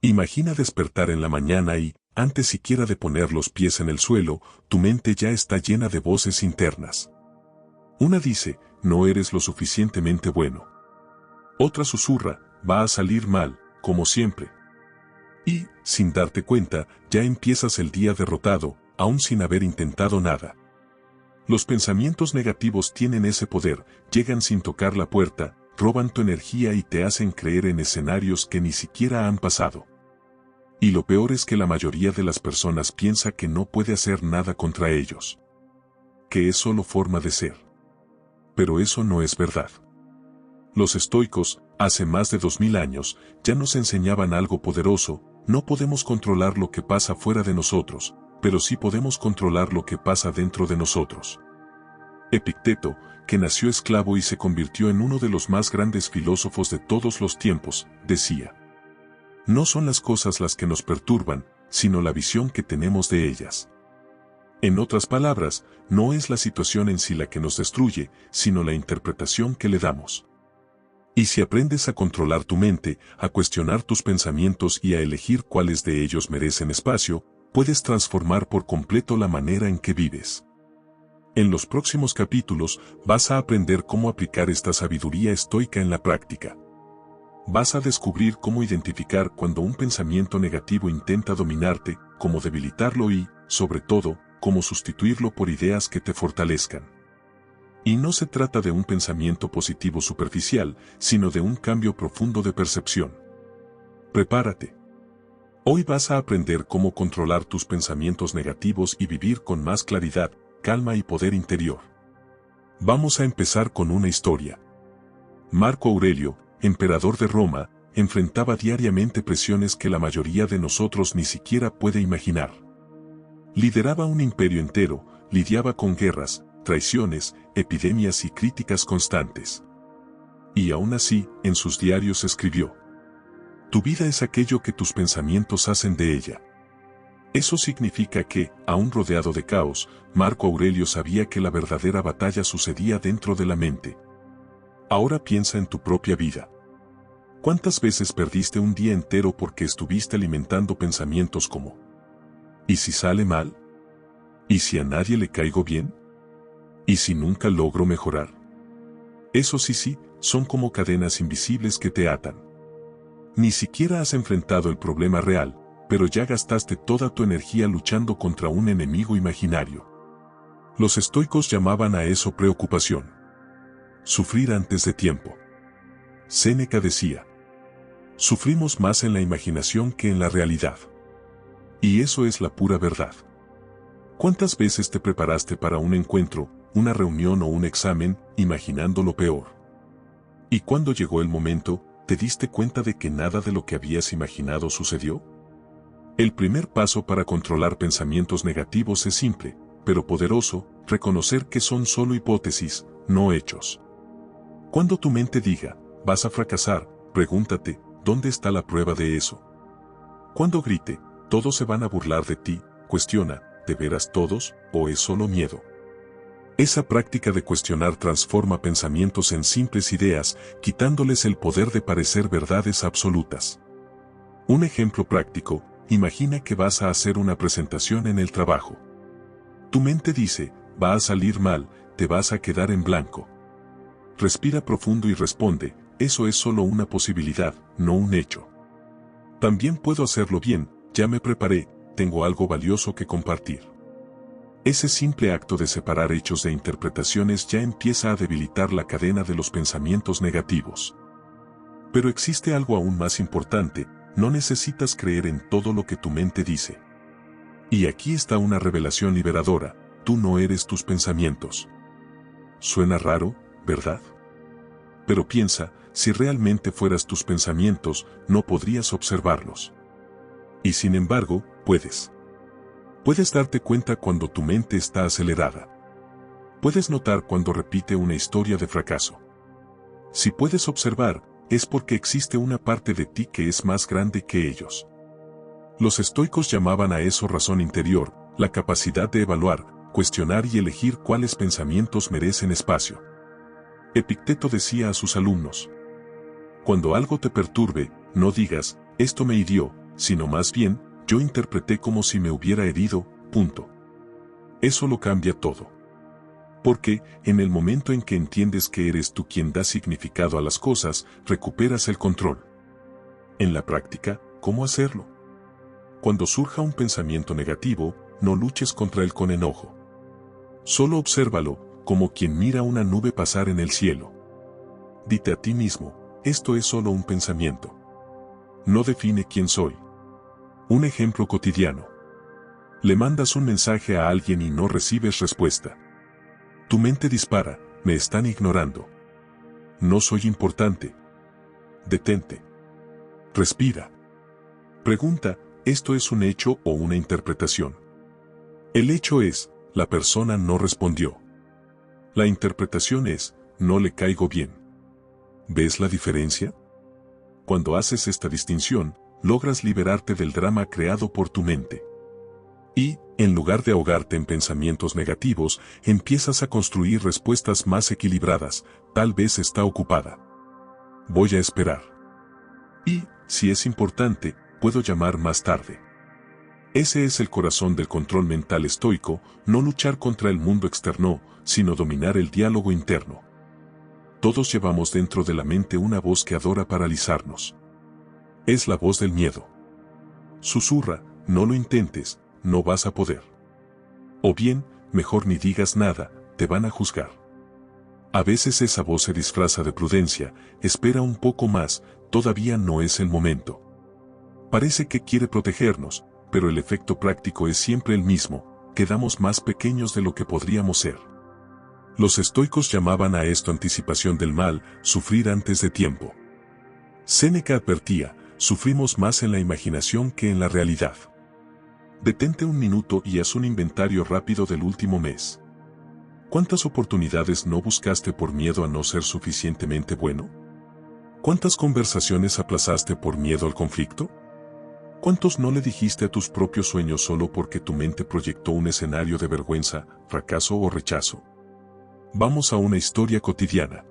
Imagina despertar en la mañana y, antes siquiera de poner los pies en el suelo, tu mente ya está llena de voces internas. Una dice, no eres lo suficientemente bueno. Otra susurra, va a salir mal, como siempre. Y, sin darte cuenta, ya empiezas el día derrotado, aún sin haber intentado nada. Los pensamientos negativos tienen ese poder, llegan sin tocar la puerta, roban tu energía y te hacen creer en escenarios que ni siquiera han pasado. Y lo peor es que la mayoría de las personas piensa que no puede hacer nada contra ellos. Que es solo forma de ser. Pero eso no es verdad. Los estoicos, hace más de 2000 años, ya nos enseñaban algo poderoso: no podemos controlar lo que pasa fuera de nosotros, pero sí podemos controlar lo que pasa dentro de nosotros. Epicteto, que nació esclavo y se convirtió en uno de los más grandes filósofos de todos los tiempos, decía: no son las cosas las que nos perturban, sino la visión que tenemos de ellas. En otras palabras, no es la situación en sí la que nos destruye, sino la interpretación que le damos. Y si aprendes a controlar tu mente, a cuestionar tus pensamientos y a elegir cuáles de ellos merecen espacio, puedes transformar por completo la manera en que vives. En los próximos capítulos vas a aprender cómo aplicar esta sabiduría estoica en la práctica. Vas a descubrir cómo identificar cuando un pensamiento negativo intenta dominarte, cómo debilitarlo y, sobre todo, cómo sustituirlo por ideas que te fortalezcan. Y no se trata de un pensamiento positivo superficial, sino de un cambio profundo de percepción. Prepárate. Hoy vas a aprender cómo controlar tus pensamientos negativos y vivir con más claridad, calma y poder interior. Vamos a empezar con una historia. Marco Aurelio, emperador de Roma, enfrentaba diariamente presiones que la mayoría de nosotros ni siquiera puede imaginar. Lideraba un imperio entero, lidiaba con guerras, traiciones, epidemias y críticas constantes. Y aún así, en sus diarios escribió: tu vida es aquello que tus pensamientos hacen de ella. Eso significa que, aún rodeado de caos, Marco Aurelio sabía que la verdadera batalla sucedía dentro de la mente. Ahora piensa en tu propia vida. ¿Cuántas veces perdiste un día entero porque estuviste alimentando pensamientos como: ¿y si sale mal? ¿Y si a nadie le caigo bien? ¿Y si nunca logro mejorar? Esos sí, son como cadenas invisibles que te atan. Ni siquiera has enfrentado el problema real, pero ya gastaste toda tu energía luchando contra un enemigo imaginario. Los estoicos llamaban a eso preocupación. Sufrir antes de tiempo. Séneca decía: sufrimos más en la imaginación que en la realidad. Y eso es la pura verdad. ¿Cuántas veces te preparaste para un encuentro, una reunión o un examen, imaginando lo peor? Y cuando llegó el momento, ¿te diste cuenta de que nada de lo que habías imaginado sucedió? El primer paso para controlar pensamientos negativos es simple, pero poderoso: reconocer que son solo hipótesis, no hechos. Cuando tu mente diga, vas a fracasar, pregúntate, ¿dónde está la prueba de eso? Cuando grite, todos se van a burlar de ti, cuestiona, ¿de veras todos, o es solo miedo? Esa práctica de cuestionar transforma pensamientos en simples ideas, quitándoles el poder de parecer verdades absolutas. Un ejemplo práctico: imagina que vas a hacer una presentación en el trabajo. Tu mente dice, va a salir mal, te vas a quedar en blanco. Respira profundo y responde, eso es solo una posibilidad, no un hecho. También puedo hacerlo bien, ya me preparé, tengo algo valioso que compartir. Ese simple acto de separar hechos de interpretaciones ya empieza a debilitar la cadena de los pensamientos negativos. Pero existe algo aún más importante: no necesitas creer en todo lo que tu mente dice. Y aquí está una revelación liberadora: tú no eres tus pensamientos. Suena raro, ¿verdad? Pero piensa, si realmente fueras tus pensamientos, no podrías observarlos. Y sin embargo, puedes. Puedes darte cuenta cuando tu mente está acelerada. Puedes notar cuando repite una historia de fracaso. Si puedes observar, es porque existe una parte de ti que es más grande que ellos. Los estoicos llamaban a eso razón interior, la capacidad de evaluar, cuestionar y elegir cuáles pensamientos merecen espacio. Epicteto decía a sus alumnos: cuando algo te perturbe, no digas, esto me hirió, sino más bien, yo interpreté como si me hubiera herido, punto. Eso lo cambia todo. Porque, en el momento en que entiendes que eres tú quien da significado a las cosas, recuperas el control. En la práctica, ¿cómo hacerlo? Cuando surja un pensamiento negativo, no luches contra él con enojo. Solo obsérvalo, como quien mira una nube pasar en el cielo. Dite a ti mismo, esto es solo un pensamiento. No define quién soy. Un ejemplo cotidiano. Le mandas un mensaje a alguien y no recibes respuesta. Tu mente dispara, me están ignorando. No soy importante. Detente. Respira. Pregunta, ¿esto es un hecho o una interpretación? El hecho es, la persona no respondió. La interpretación es, no le caigo bien. ¿Ves la diferencia? Cuando haces esta distinción, logras liberarte del drama creado por tu mente. Y, en lugar de ahogarte en pensamientos negativos, empiezas a construir respuestas más equilibradas. Tal vez está ocupada. Voy a esperar. Y, si es importante, puedo llamar más tarde. Ese es el corazón del control mental estoico, no luchar contra el mundo externo, sino dominar el diálogo interno. Todos llevamos dentro de la mente una voz que adora paralizarnos. Es la voz del miedo. Susurra, no lo intentes, no vas a poder. O bien, mejor ni digas nada, te van a juzgar. A veces esa voz se disfraza de prudencia, espera un poco más, todavía no es el momento. Parece que quiere protegernos, pero el efecto práctico es siempre el mismo, quedamos más pequeños de lo que podríamos ser. Los estoicos llamaban a esto anticipación del mal, sufrir antes de tiempo. Séneca advertía, sufrimos más en la imaginación que en la realidad. Detente un minuto y haz un inventario rápido del último mes. ¿Cuántas oportunidades no buscaste por miedo a no ser suficientemente bueno? ¿Cuántas conversaciones aplazaste por miedo al conflicto? ¿Cuántos no le dijiste a tus propios sueños solo porque tu mente proyectó un escenario de vergüenza, fracaso o rechazo? Vamos a una historia cotidiana.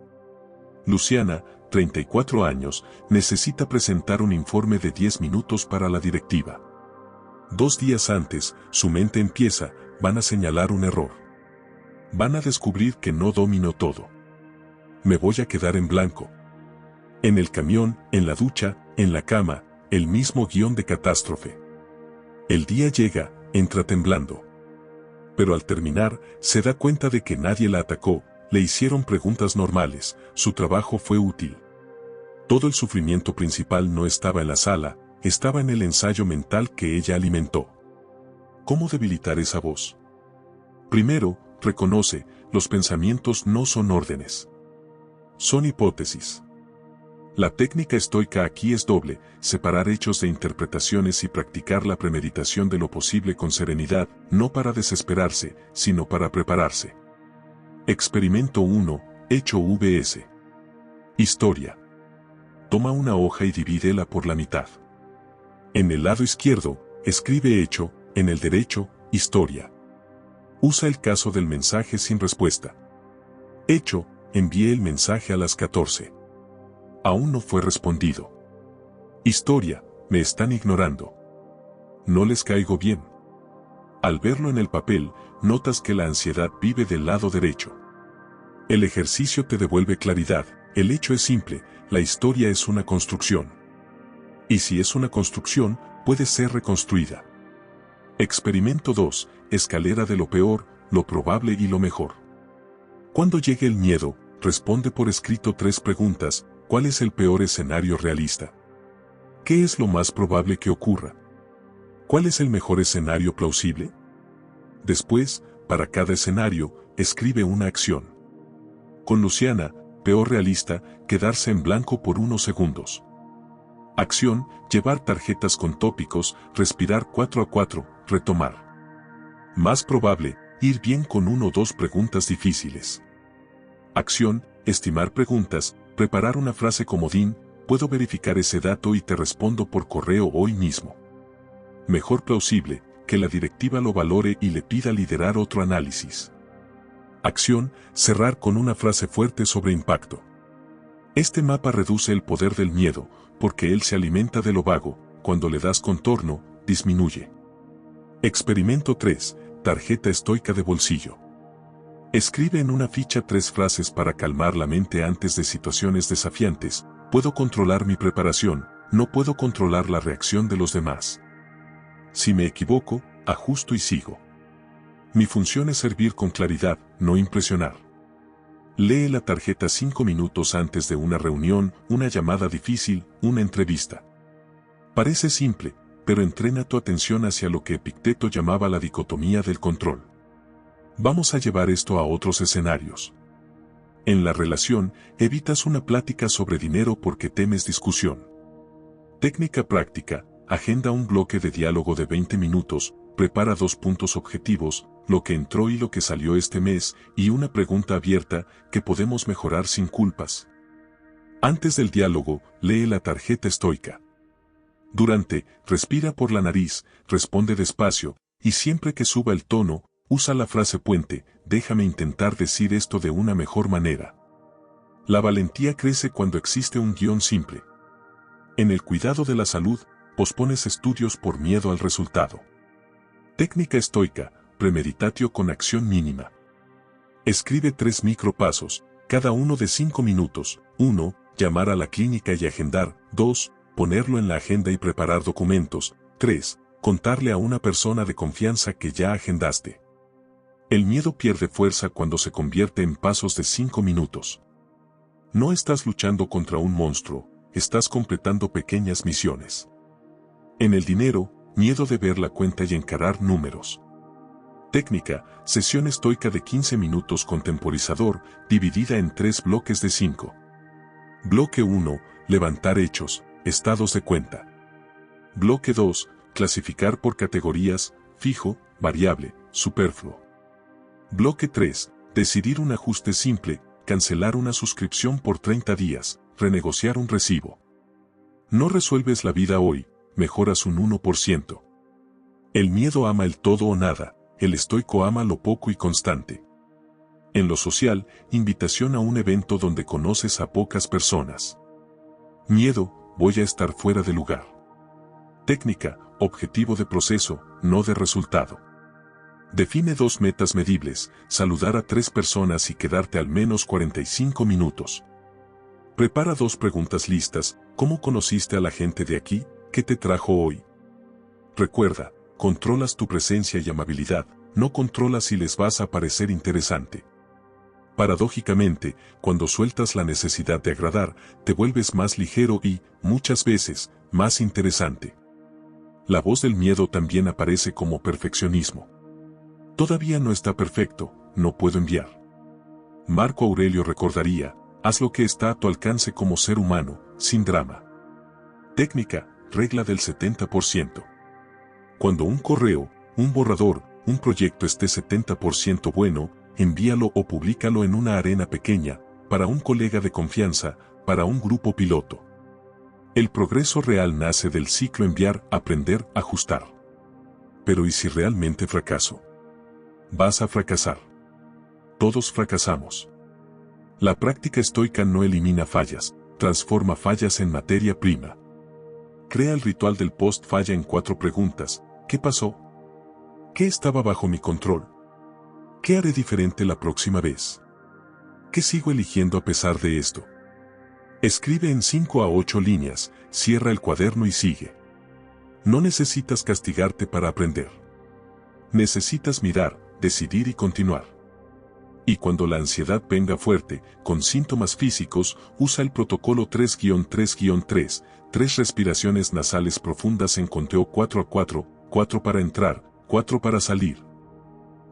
Luciana, 34 años, necesita presentar un informe de 10 minutos para la directiva. 2 días antes, su mente empieza, van a señalar un error. Van a descubrir que no dominó todo. Me voy a quedar en blanco. En el camión, en la ducha, en la cama, el mismo guión de catástrofe. El día llega, entra temblando. Pero al terminar, se da cuenta de que nadie la atacó, le hicieron preguntas normales, su trabajo fue útil. Todo el sufrimiento principal no estaba en la sala, estaba en el ensayo mental que ella alimentó. ¿Cómo debilitar esa voz? Primero, reconoce, los pensamientos no son órdenes. Son hipótesis. La técnica estoica aquí es doble, separar hechos de interpretaciones y practicar la premeditación de lo posible con serenidad, no para desesperarse, sino para prepararse. Experimento 1, hecho VS. Historia. Toma una hoja y divídela por la mitad. En el lado izquierdo, escribe hecho, en el derecho, historia. Usa el caso del mensaje sin respuesta. Hecho, envié el mensaje a las 14. Aún no fue respondido. Historia, me están ignorando. No les caigo bien. Al verlo en el papel, notas que la ansiedad vive del lado derecho. El ejercicio te devuelve claridad, el hecho es simple, la historia es una construcción. Y si es una construcción, puede ser reconstruida. Experimento 2, escalera de lo peor, lo probable y lo mejor. Cuando llegue el miedo, responde por escrito 3 preguntas. ¿Cuál es el peor escenario realista? ¿Qué es lo más probable que ocurra? ¿Cuál es el mejor escenario plausible? Después, para cada escenario, escribe una acción. Con Luciana, peor realista, quedarse en blanco por unos segundos. Acción, llevar tarjetas con tópicos, respirar 4 a 4, retomar. Más probable, ir bien con 1 o 2 preguntas difíciles. Acción, estimar preguntas, preparar una frase comodín, puedo verificar ese dato y te respondo por correo hoy mismo. Mejor plausible, que la directiva lo valore y le pida liderar otro análisis. Acción, cerrar con una frase fuerte sobre impacto. Este mapa reduce el poder del miedo, porque él se alimenta de lo vago, cuando le das contorno, disminuye. Experimento 3. Tarjeta estoica de bolsillo. Escribe en una ficha 3 frases para calmar la mente antes de situaciones desafiantes. Puedo controlar mi preparación, no puedo controlar la reacción de los demás. Si me equivoco, ajusto y sigo. Mi función es servir con claridad, no impresionar. Lee la tarjeta 5 minutos antes de una reunión, una llamada difícil, una entrevista. Parece simple, pero entrena tu atención hacia lo que Epicteto llamaba la dicotomía del control. Vamos a llevar esto a otros escenarios. En la relación, evitas una plática sobre dinero porque temes discusión. Técnica práctica, agenda un bloque de diálogo de 20 minutos, prepara 2 puntos objetivos, lo que entró y lo que salió este mes, y una pregunta abierta, que podemos mejorar sin culpas. Antes del diálogo, lee la tarjeta estoica. Durante, respira por la nariz, responde despacio, y siempre que suba el tono, usa la frase puente, déjame intentar decir esto de una mejor manera. La valentía crece cuando existe un guión simple. En el cuidado de la salud, pospones estudios por miedo al resultado. Técnica estoica, premeditatio con acción mínima. Escribe 3 micropasos, cada uno de 5 minutos. 1. Llamar a la clínica y agendar. 2. Ponerlo en la agenda y preparar documentos. 3. Contarle a una persona de confianza que ya agendaste. El miedo pierde fuerza cuando se convierte en pasos de 5 minutos. No estás luchando contra un monstruo, estás completando pequeñas misiones. En el dinero, miedo de ver la cuenta y encarar números. Técnica, sesión estoica de 15 minutos con temporizador, dividida en 3 bloques de 5. Bloque 1, levantar hechos, estados de cuenta. Bloque 2, clasificar por categorías, fijo, variable, superfluo. Bloque 3, decidir un ajuste simple, cancelar una suscripción por 30 días, renegociar un recibo. No resuelves la vida hoy, mejoras un 1%. El miedo ama el todo o nada, el estoico ama lo poco y constante. En lo social, invitación a un evento donde conoces a pocas personas. Miedo, voy a estar fuera de lugar. Técnica, objetivo de proceso, no de resultado. Define 2 metas medibles, saludar a 3 personas y quedarte al menos 45 minutos. Prepara 2 preguntas listas, ¿cómo conociste a la gente de aquí? ¿Qué te trajo hoy? Recuerda, controlas tu presencia y amabilidad, no controlas si les vas a parecer interesante. Paradójicamente, cuando sueltas la necesidad de agradar, te vuelves más ligero y, muchas veces, más interesante. La voz del miedo también aparece como perfeccionismo. Todavía no está perfecto, no puedo enviar. Marco Aurelio recordaría, haz lo que está a tu alcance como ser humano, sin drama. Técnica, regla del 70%. Cuando un correo, un borrador, un proyecto esté 70% bueno, envíalo o públicalo en una arena pequeña, para un colega de confianza, para un grupo piloto. El progreso real nace del ciclo enviar, aprender, ajustar. Pero ¿y si realmente fracaso? Vas a fracasar. Todos fracasamos. La práctica estoica no elimina fallas, transforma fallas en materia prima. Crea el ritual del post-falla en 4 preguntas. ¿Qué pasó? ¿Qué estaba bajo mi control? ¿Qué haré diferente la próxima vez? ¿Qué sigo eligiendo a pesar de esto? Escribe en 5 a 8 líneas, cierra el cuaderno y sigue. No necesitas castigarte para aprender. Necesitas mirar, decidir y continuar. Y cuando la ansiedad venga fuerte, con síntomas físicos, usa el protocolo 3-3-3, 3 respiraciones nasales profundas en conteo 4 a 4, 4 para entrar, 4 para salir.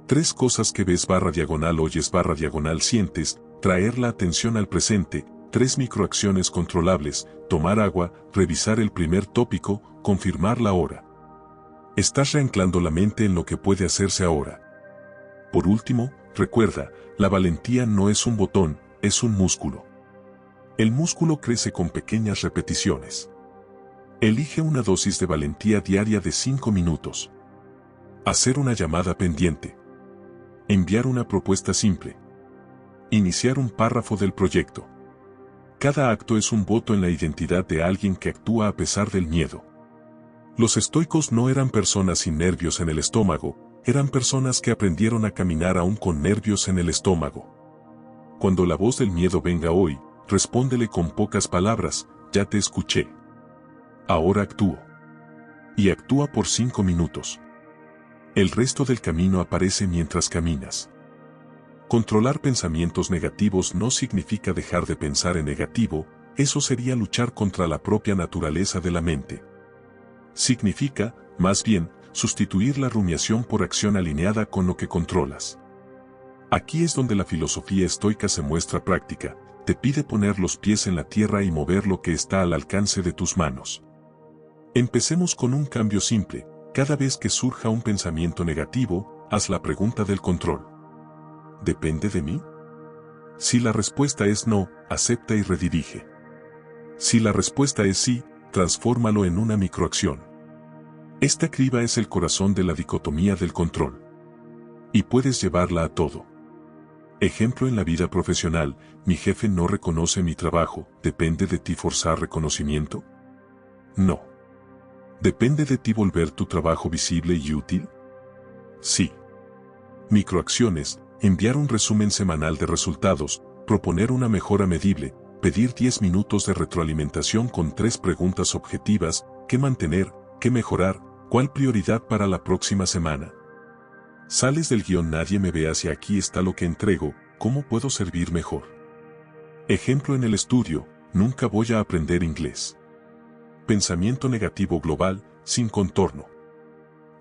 3 cosas que ves /diagonal oyes /diagonal sientes, traer la atención al presente, 3 microacciones controlables, tomar agua, revisar el primer tópico, confirmar la hora. Estás reanclando la mente en lo que puede hacerse ahora. Por último, recuerda, la valentía no es un botón, es un músculo. El músculo crece con pequeñas repeticiones. Elige una dosis de valentía diaria de 5 minutos. Hacer una llamada pendiente. Enviar una propuesta simple. Iniciar un párrafo del proyecto. Cada acto es un voto en la identidad de alguien que actúa a pesar del miedo. Los estoicos no eran personas sin nervios en el estómago, eran personas que aprendieron a caminar aún con nervios en el estómago. Cuando la voz del miedo venga hoy, respóndele con pocas palabras: ya te escuché. Ahora actúo. Y actúa por 5 minutos. El resto del camino aparece mientras caminas. Controlar pensamientos negativos no significa dejar de pensar en negativo, eso sería luchar contra la propia naturaleza de la mente. Significa, más bien, sustituir la rumiación por acción alineada con lo que controlas. Aquí es donde la filosofía estoica se muestra práctica, te pide poner los pies en la tierra y mover lo que está al alcance de tus manos. Empecemos con un cambio simple: cada vez que surja un pensamiento negativo, haz la pregunta del control. ¿Depende de mí? Si la respuesta es no, acepta y redirige. Si la respuesta es sí, transfórmalo en una microacción. Esta criba es el corazón de la dicotomía del control. Y puedes llevarla a todo. Ejemplo en la vida profesional: mi jefe no reconoce mi trabajo, ¿depende de ti forzar reconocimiento? No. ¿Depende de ti volver tu trabajo visible y útil? Sí. Microacciones: enviar un resumen semanal de resultados, proponer una mejora medible, pedir 10 minutos de retroalimentación con 3 preguntas objetivas: ¿qué mantener? ¿Qué mejorar? ¿Cuál prioridad para la próxima semana? Sales del guión: nadie me ve, hacia aquí está lo que entrego, ¿cómo puedo servir mejor? Ejemplo en el estudio: nunca voy a aprender inglés. Pensamiento negativo global, sin contorno.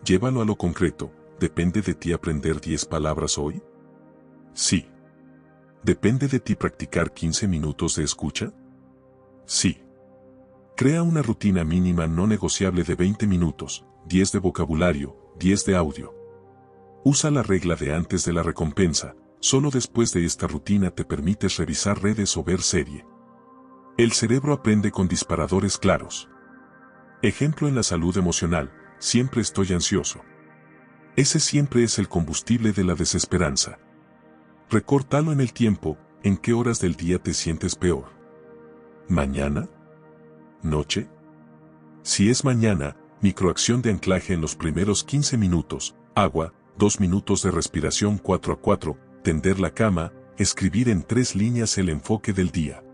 Llévalo a lo concreto: ¿depende de ti aprender 10 palabras hoy? Sí. ¿Depende de ti practicar 15 minutos de escucha? Sí. Crea una rutina mínima no negociable de 20 minutos, 10 de vocabulario, 10 de audio. Usa la regla de antes de la recompensa: solo después de esta rutina te permites revisar redes o ver serie. El cerebro aprende con disparadores claros. Ejemplo en la salud emocional: siempre estoy ansioso. Ese siempre es el combustible de la desesperanza. Recórtalo en el tiempo: ¿en qué horas del día te sientes peor? ¿Mañana? ¿Noche? Si es mañana, microacción de anclaje en los primeros 15 minutos, agua, 2 minutos de respiración 4 a 4, tender la cama, escribir en 3 líneas el enfoque del día.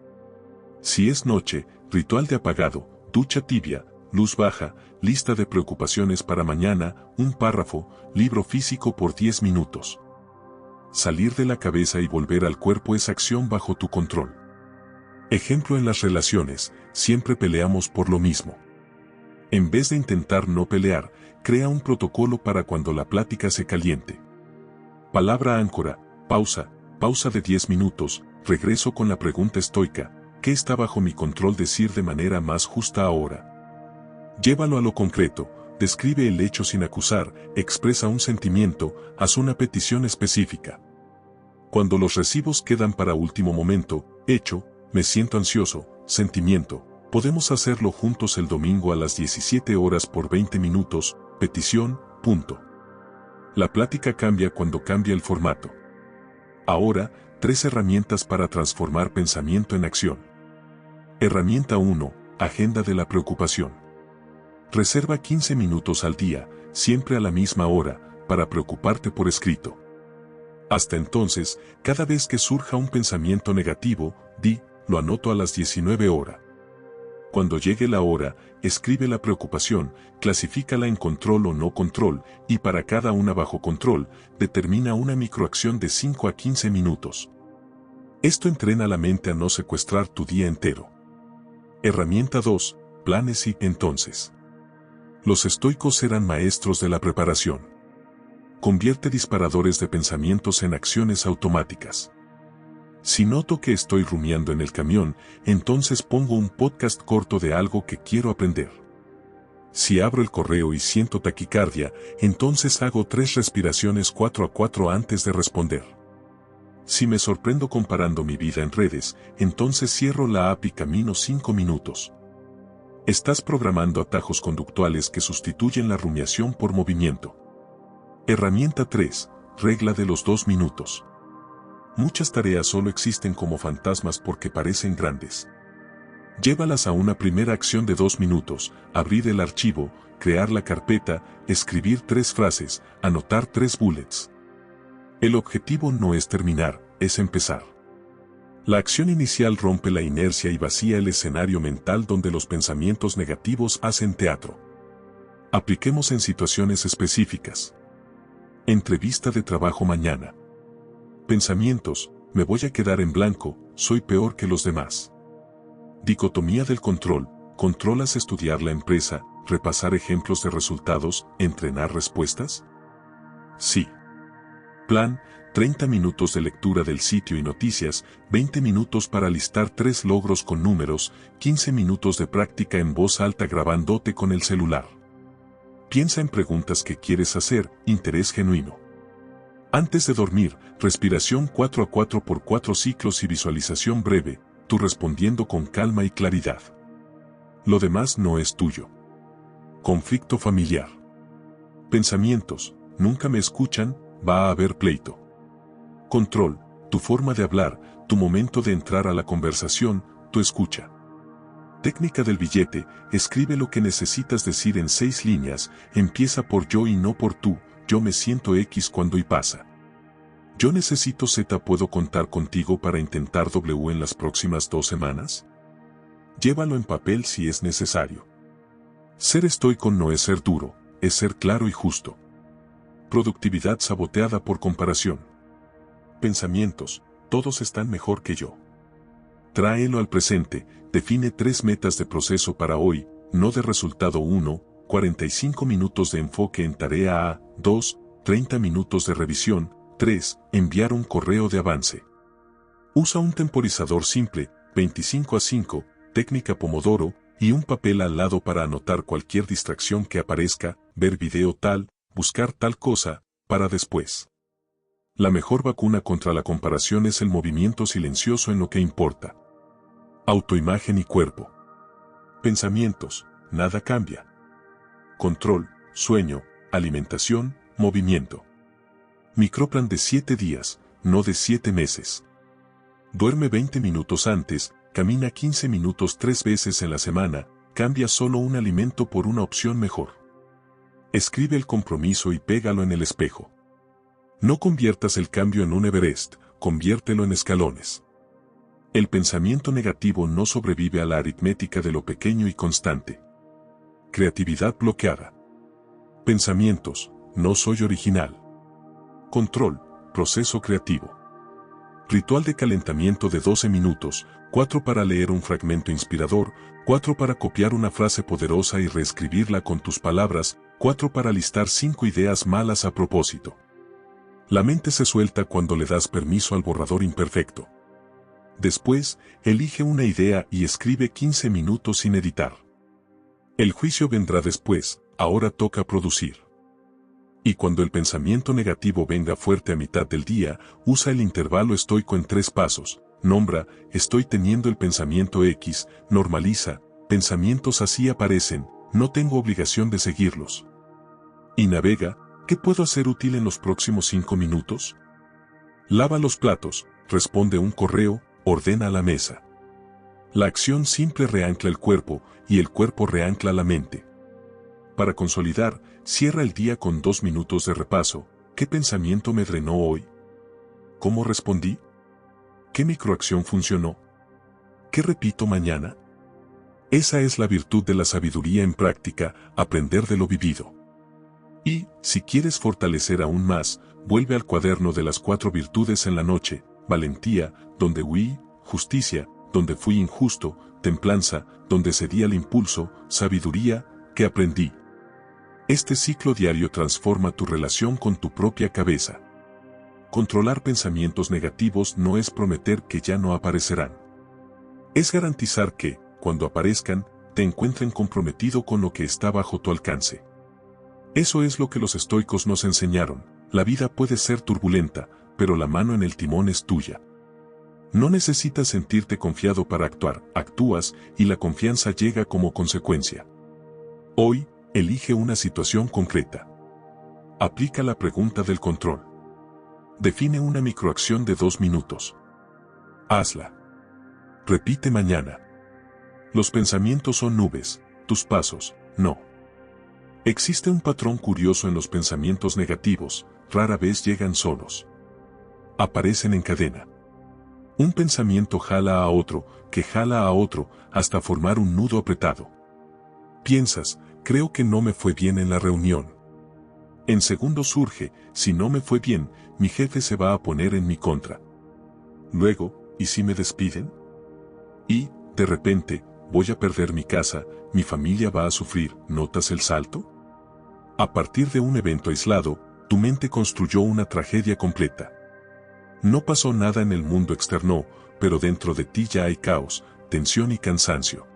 Si es noche, ritual de apagado, ducha tibia, luz baja, lista de preocupaciones para mañana, un párrafo, libro físico por 10 minutos. Salir de la cabeza y volver al cuerpo es acción bajo tu control. Ejemplo en las relaciones: siempre peleamos por lo mismo. En vez de intentar no pelear, crea un protocolo para cuando la plática se caliente. Palabra áncora: pausa de 10 minutos, regreso con la pregunta estoica: ¿qué está bajo mi control decir de manera más justa ahora? Llévalo a lo concreto: describe el hecho sin acusar, expresa un sentimiento, haz una petición específica. Cuando los recibos quedan para último momento: hecho, me siento ansioso; sentimiento, podemos hacerlo juntos el domingo a las 17 horas por 20 minutos, petición, punto. La plática cambia cuando cambia el formato. Ahora, 3 herramientas para transformar pensamiento en acción. Herramienta 1, agenda de la preocupación. Reserva 15 minutos al día, siempre a la misma hora, para preocuparte por escrito. Hasta entonces, cada vez que surja un pensamiento negativo, di: lo anoto a las 19 horas. Cuando llegue la hora, escribe la preocupación, clasifícala en control o no control, y para cada una bajo control, determina una microacción de 5 a 15 minutos. Esto entrena la mente a no secuestrar tu día entero. Herramienta 2, planes y entonces. Los estoicos eran maestros de la preparación. Convierte disparadores de pensamientos en acciones automáticas. Si noto que estoy rumiando en el camión, entonces pongo un podcast corto de algo que quiero aprender. Si abro el correo y siento taquicardia, entonces hago 3 respiraciones 4 a 4 antes de responder. Si me sorprendo comparando mi vida en redes, entonces cierro la app y camino 5 minutos. Estás programando atajos conductuales que sustituyen la rumiación por movimiento. Herramienta 3, regla de los 2 minutos. Muchas tareas solo existen como fantasmas porque parecen grandes. Llévalas a una primera acción de 2 minutos, abrir el archivo, crear la carpeta, escribir 3 frases, anotar 3 bullets. El objetivo no es terminar, es empezar. La acción inicial rompe la inercia y vacía el escenario mental donde los pensamientos negativos hacen teatro. Apliquemos en situaciones específicas. Entrevista de trabajo mañana. Pensamientos: me voy a quedar en blanco, soy peor que los demás. Dicotomía del control: ¿controlas estudiar la empresa, repasar ejemplos de resultados, entrenar respuestas? Sí. Plan: 30 minutos de lectura del sitio y noticias, 20 minutos para listar 3 logros con números, 15 minutos de práctica en voz alta grabándote con el celular. Piensa en preguntas que quieres hacer, interés genuino. Antes de dormir, respiración 4 a 4 por 4 ciclos y visualización breve, tú respondiendo con calma y claridad. Lo demás no es tuyo. Conflicto familiar. Pensamientos: nunca me escuchan, va a haber pleito. Control: tu forma de hablar, tu momento de entrar a la conversación, tu escucha. Técnica del billete: escribe lo que necesitas decir en 6 líneas, empieza por yo y no por tú, yo me siento X cuando Y pasa. Yo necesito Z. ¿Puedo contar contigo para intentar W en las próximas 2 semanas? Llévalo en papel si es necesario. Ser estoico no es ser duro, es ser claro y justo. Productividad saboteada por comparación. Pensamientos: todos están mejor que yo. Tráelo al presente, define 3 metas de proceso para hoy, no de resultado. 1, 45 minutos de enfoque en tarea A. 2, 30 minutos de revisión. 3, enviar un correo de avance. Usa un temporizador simple, 25 a 5, técnica Pomodoro, y un papel al lado para anotar cualquier distracción que aparezca, ver video tal, buscar tal cosa, para después. La mejor vacuna contra la comparación es el movimiento silencioso en lo que importa. Autoimagen y cuerpo. Pensamientos: nada cambia. Control: sueño, alimentación, movimiento. Microplan de 7 días, no de 7 meses. Duerme 20 minutos antes, camina 15 minutos 3 veces en la semana, cambia solo un alimento por una opción mejor. Escribe el compromiso y pégalo en el espejo. No conviertas el cambio en un Everest, conviértelo en escalones. El pensamiento negativo no sobrevive a la aritmética de lo pequeño y constante. Creatividad bloqueada. Pensamientos: no soy original. Control: proceso creativo. Ritual de calentamiento de 12 minutos, 4 para leer un fragmento inspirador, 4 para copiar una frase poderosa y reescribirla con tus palabras, 4 para listar 5 ideas malas a propósito. La mente se suelta cuando le das permiso al borrador imperfecto. Después, elige una idea y escribe 15 minutos sin editar. El juicio vendrá después, ahora toca producir. Y cuando el pensamiento negativo venga fuerte a mitad del día, usa el intervalo estoico en 3 pasos. Nombra: estoy teniendo el pensamiento X, normaliza: pensamientos así aparecen, no tengo obligación de seguirlos. Y navega: ¿qué puedo hacer útil en los próximos 5 minutos? Lava los platos, responde un correo, ordena la mesa. La acción simple reancla el cuerpo, y el cuerpo reancla la mente. Para consolidar, cierra el día con 2 minutos de repaso. ¿Qué pensamiento me drenó hoy? ¿Cómo respondí? ¿Qué microacción funcionó? ¿Qué repito mañana? Esa es la virtud de la sabiduría en práctica, aprender de lo vivido. Y, si quieres fortalecer aún más, vuelve al cuaderno de las 4 virtudes en la noche: valentía, donde huí; justicia, donde fui injusto; templanza, donde cedí al impulso; sabiduría, que aprendí. Este ciclo diario transforma tu relación con tu propia cabeza. Controlar pensamientos negativos no es prometer que ya no aparecerán. Es garantizar que, cuando aparezcan, te encuentren comprometido con lo que está bajo tu alcance. Eso es lo que los estoicos nos enseñaron: la vida puede ser turbulenta, pero la mano en el timón es tuya. No necesitas sentirte confiado para actuar, actúas, y la confianza llega como consecuencia. Hoy, elige una situación concreta. Aplica la pregunta del control. Define una microacción de 2 minutos. Hazla. Repite mañana. Los pensamientos son nubes, tus pasos, no. Existe un patrón curioso en los pensamientos negativos, rara vez llegan solos. Aparecen en cadena. Un pensamiento jala a otro, que jala a otro, hasta formar un nudo apretado. Piensas, creo que no me fue bien en la reunión. En segundos surge, si no me fue bien, mi jefe se va a poner en mi contra. Luego, ¿y si me despiden? Y, de repente, voy a perder mi casa, mi familia va a sufrir, ¿notas el salto? A partir de un evento aislado, tu mente construyó una tragedia completa. No pasó nada en el mundo externo, pero dentro de ti ya hay caos, tensión y cansancio.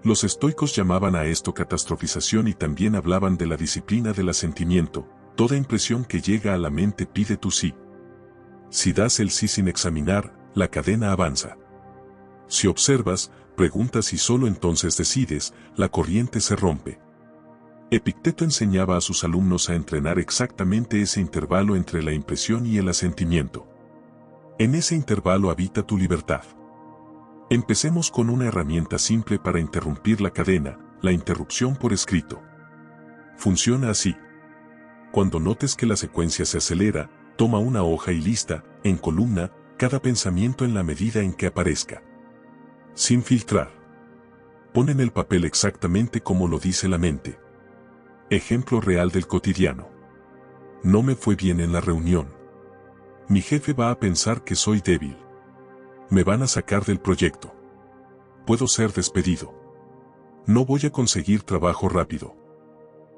Los estoicos llamaban a esto catastrofización y también hablaban de la disciplina del asentimiento. Toda impresión que llega a la mente pide tu sí. Si das el sí sin examinar, la cadena avanza. Si observas, preguntas y solo entonces decides, la corriente se rompe. Epicteto enseñaba a sus alumnos a entrenar exactamente ese intervalo entre la impresión y el asentimiento. En ese intervalo habita tu libertad. Empecemos con una herramienta simple para interrumpir la cadena, la interrupción por escrito. Funciona así. Cuando notes que la secuencia se acelera, toma una hoja y lista, en columna, cada pensamiento en la medida en que aparezca. Sin filtrar. Pon en el papel exactamente como lo dice la mente. Ejemplo real del cotidiano. No me fue bien en la reunión. Mi jefe va a pensar que soy débil. Me van a sacar del proyecto. Puedo ser despedido. No voy a conseguir trabajo rápido.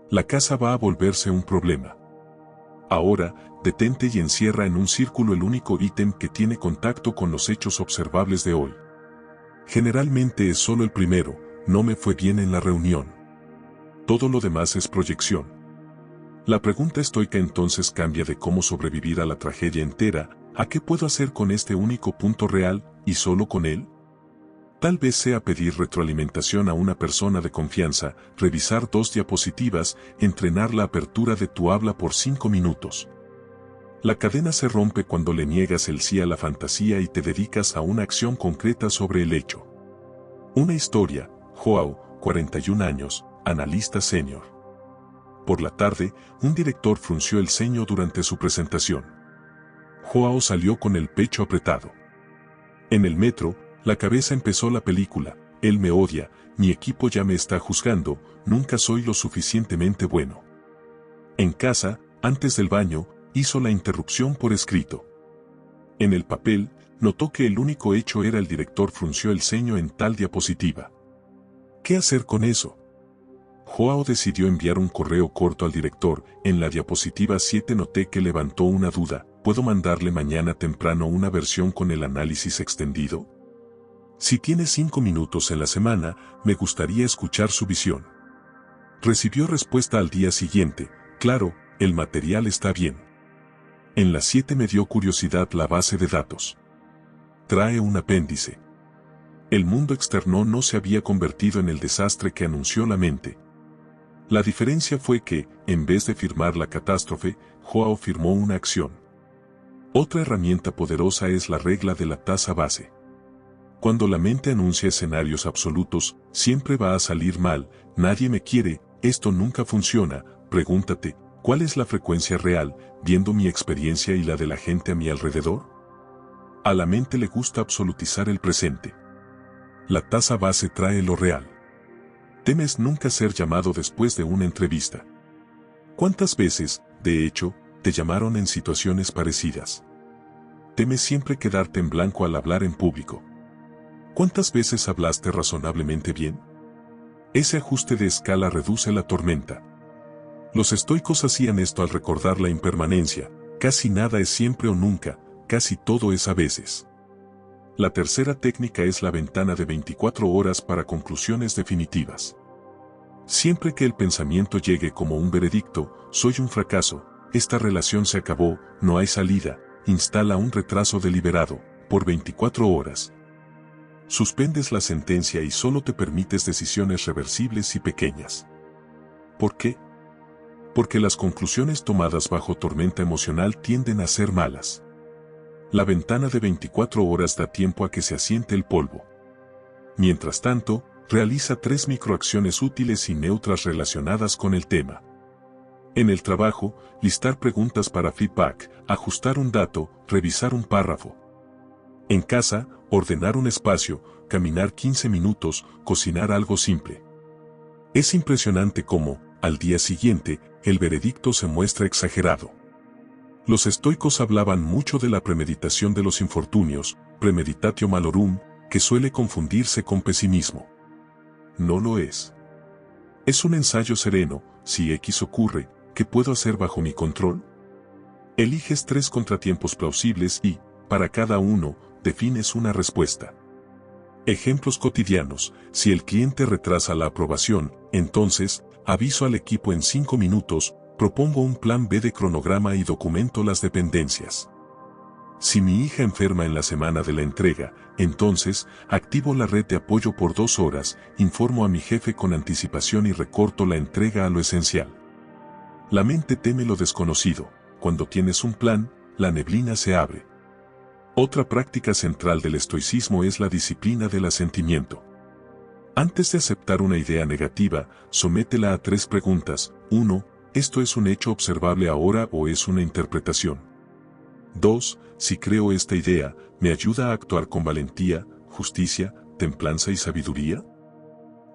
La casa va a volverse un problema. Ahora, detente y encierra en un círculo el único ítem que tiene contacto con los hechos observables de hoy. Generalmente es solo el primero, no me fue bien en la reunión. Todo lo demás es proyección. La pregunta estoica entonces cambia de cómo sobrevivir a la tragedia entera, a qué puedo hacer con este único punto real, y solo con él. Tal vez sea pedir retroalimentación a una persona de confianza, revisar 2 diapositivas, entrenar la apertura de tu habla por 5 minutos. La cadena se rompe cuando le niegas el sí a la fantasía y te dedicas a una acción concreta sobre el hecho. Una historia, Joao, 41 años, analista senior. Por la tarde, un director frunció el ceño durante su presentación. Joao salió con el pecho apretado. En el metro, la cabeza empezó la película, él me odia, mi equipo ya me está juzgando, nunca soy lo suficientemente bueno. En casa, antes del baño, hizo la interrupción por escrito. En el papel, notó que el único hecho era el director frunció el ceño en tal diapositiva. ¿Qué hacer con eso? Joao decidió enviar un correo corto al director, en la diapositiva 7 noté que levantó una duda, ¿puedo mandarle mañana temprano una versión con el análisis extendido? Si tiene 5 minutos en la semana, me gustaría escuchar su visión. Recibió respuesta al día siguiente, claro, el material está bien. En las 7 me dio curiosidad la base de datos. Trae un apéndice. El mundo externo no se había convertido en el desastre que anunció la mente. La diferencia fue que, en vez de firmar la catástrofe, Joao firmó una acción. Otra herramienta poderosa es la regla de la tasa base. Cuando la mente anuncia escenarios absolutos, siempre va a salir mal, nadie me quiere, esto nunca funciona, pregúntate, ¿cuál es la frecuencia real, viendo mi experiencia y la de la gente a mi alrededor? A la mente le gusta absolutizar el presente. La tasa base trae lo real. Temes nunca ser llamado después de una entrevista. ¿Cuántas veces, de hecho, te llamaron en situaciones parecidas? Temes siempre quedarte en blanco al hablar en público. ¿Cuántas veces hablaste razonablemente bien? Ese ajuste de escala reduce la tormenta. Los estoicos hacían esto al recordar la impermanencia, casi nada es siempre o nunca, casi todo es a veces. La tercera técnica es la ventana de 24 horas para conclusiones definitivas. Siempre que el pensamiento llegue como un veredicto, soy un fracaso, esta relación se acabó, no hay salida, instala un retraso deliberado, por 24 horas. Suspendes la sentencia y solo te permites decisiones reversibles y pequeñas. ¿Por qué? Porque las conclusiones tomadas bajo tormenta emocional tienden a ser malas. La ventana de 24 horas da tiempo a que se asiente el polvo. Mientras tanto, realiza 3 microacciones útiles y neutras relacionadas con el tema. En el trabajo, listar preguntas para feedback, ajustar un dato, revisar un párrafo. En casa, ordenar un espacio, caminar 15 minutos, cocinar algo simple. Es impresionante cómo, al día siguiente, el veredicto se muestra exagerado. Los estoicos hablaban mucho de la premeditación de los infortunios, premeditatio malorum, que suele confundirse con pesimismo. No lo es. Es un ensayo sereno. Si X ocurre, ¿qué puedo hacer bajo mi control? Eliges 3 contratiempos plausibles y, para cada uno, defines una respuesta. Ejemplos cotidianos: si el cliente retrasa la aprobación, entonces, aviso al equipo en 5 minutos, propongo un plan B de cronograma y documento las dependencias. Si mi hija enferma en la semana de la entrega, entonces, activo la red de apoyo por 2 horas, informo a mi jefe con anticipación y recorto la entrega a lo esencial. La mente teme lo desconocido. Cuando tienes un plan, la neblina se abre. Otra práctica central del estoicismo es la disciplina del asentimiento. Antes de aceptar una idea negativa, sométela a 3 preguntas. 1. ¿Esto es un hecho observable ahora o es una interpretación? 2. Si creo esta idea, ¿me ayuda a actuar con valentía, justicia, templanza y sabiduría?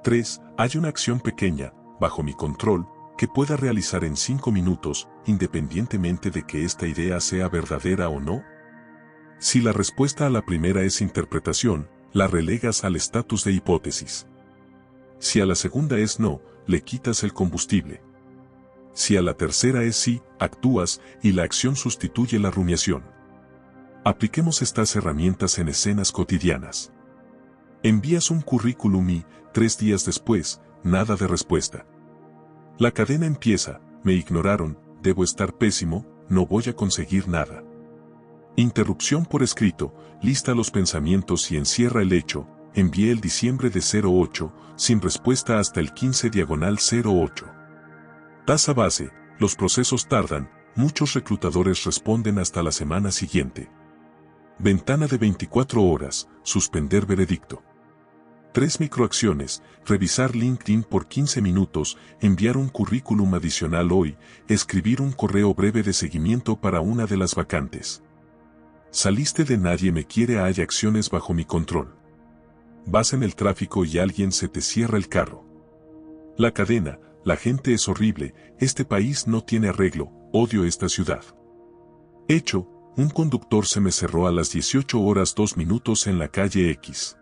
3. ¿Hay una acción pequeña, bajo mi control, que pueda realizar en 5 minutos, independientemente de que esta idea sea verdadera o no? Si la respuesta a la primera es interpretación, la relegas al estatus de hipótesis. Si a la segunda es no, le quitas el combustible. Si a la tercera es sí, actúas y la acción sustituye la rumiación. Apliquemos estas herramientas en escenas cotidianas. Envías un currículum y, 3 días después, nada de respuesta. La cadena empieza: me ignoraron, debo estar pésimo, no voy a conseguir nada. Interrupción por escrito: lista los pensamientos y encierra el hecho. Envié el diciembre de 08, sin respuesta hasta el 15/08. Tasa base: los procesos tardan, muchos reclutadores responden hasta la semana siguiente. Ventana de 24 horas, suspender veredicto. 3 microacciones: revisar LinkedIn por 15 minutos, enviar un currículum adicional hoy, escribir un correo breve de seguimiento para una de las vacantes. Saliste de nadie me quiere. Hay acciones bajo mi control. Vas en el tráfico y alguien se te cierra el carro. La cadena: la gente es horrible, este país no tiene arreglo, odio esta ciudad. Hecho: un conductor se me cerró a las 18 horas 2 minutos en la calle X.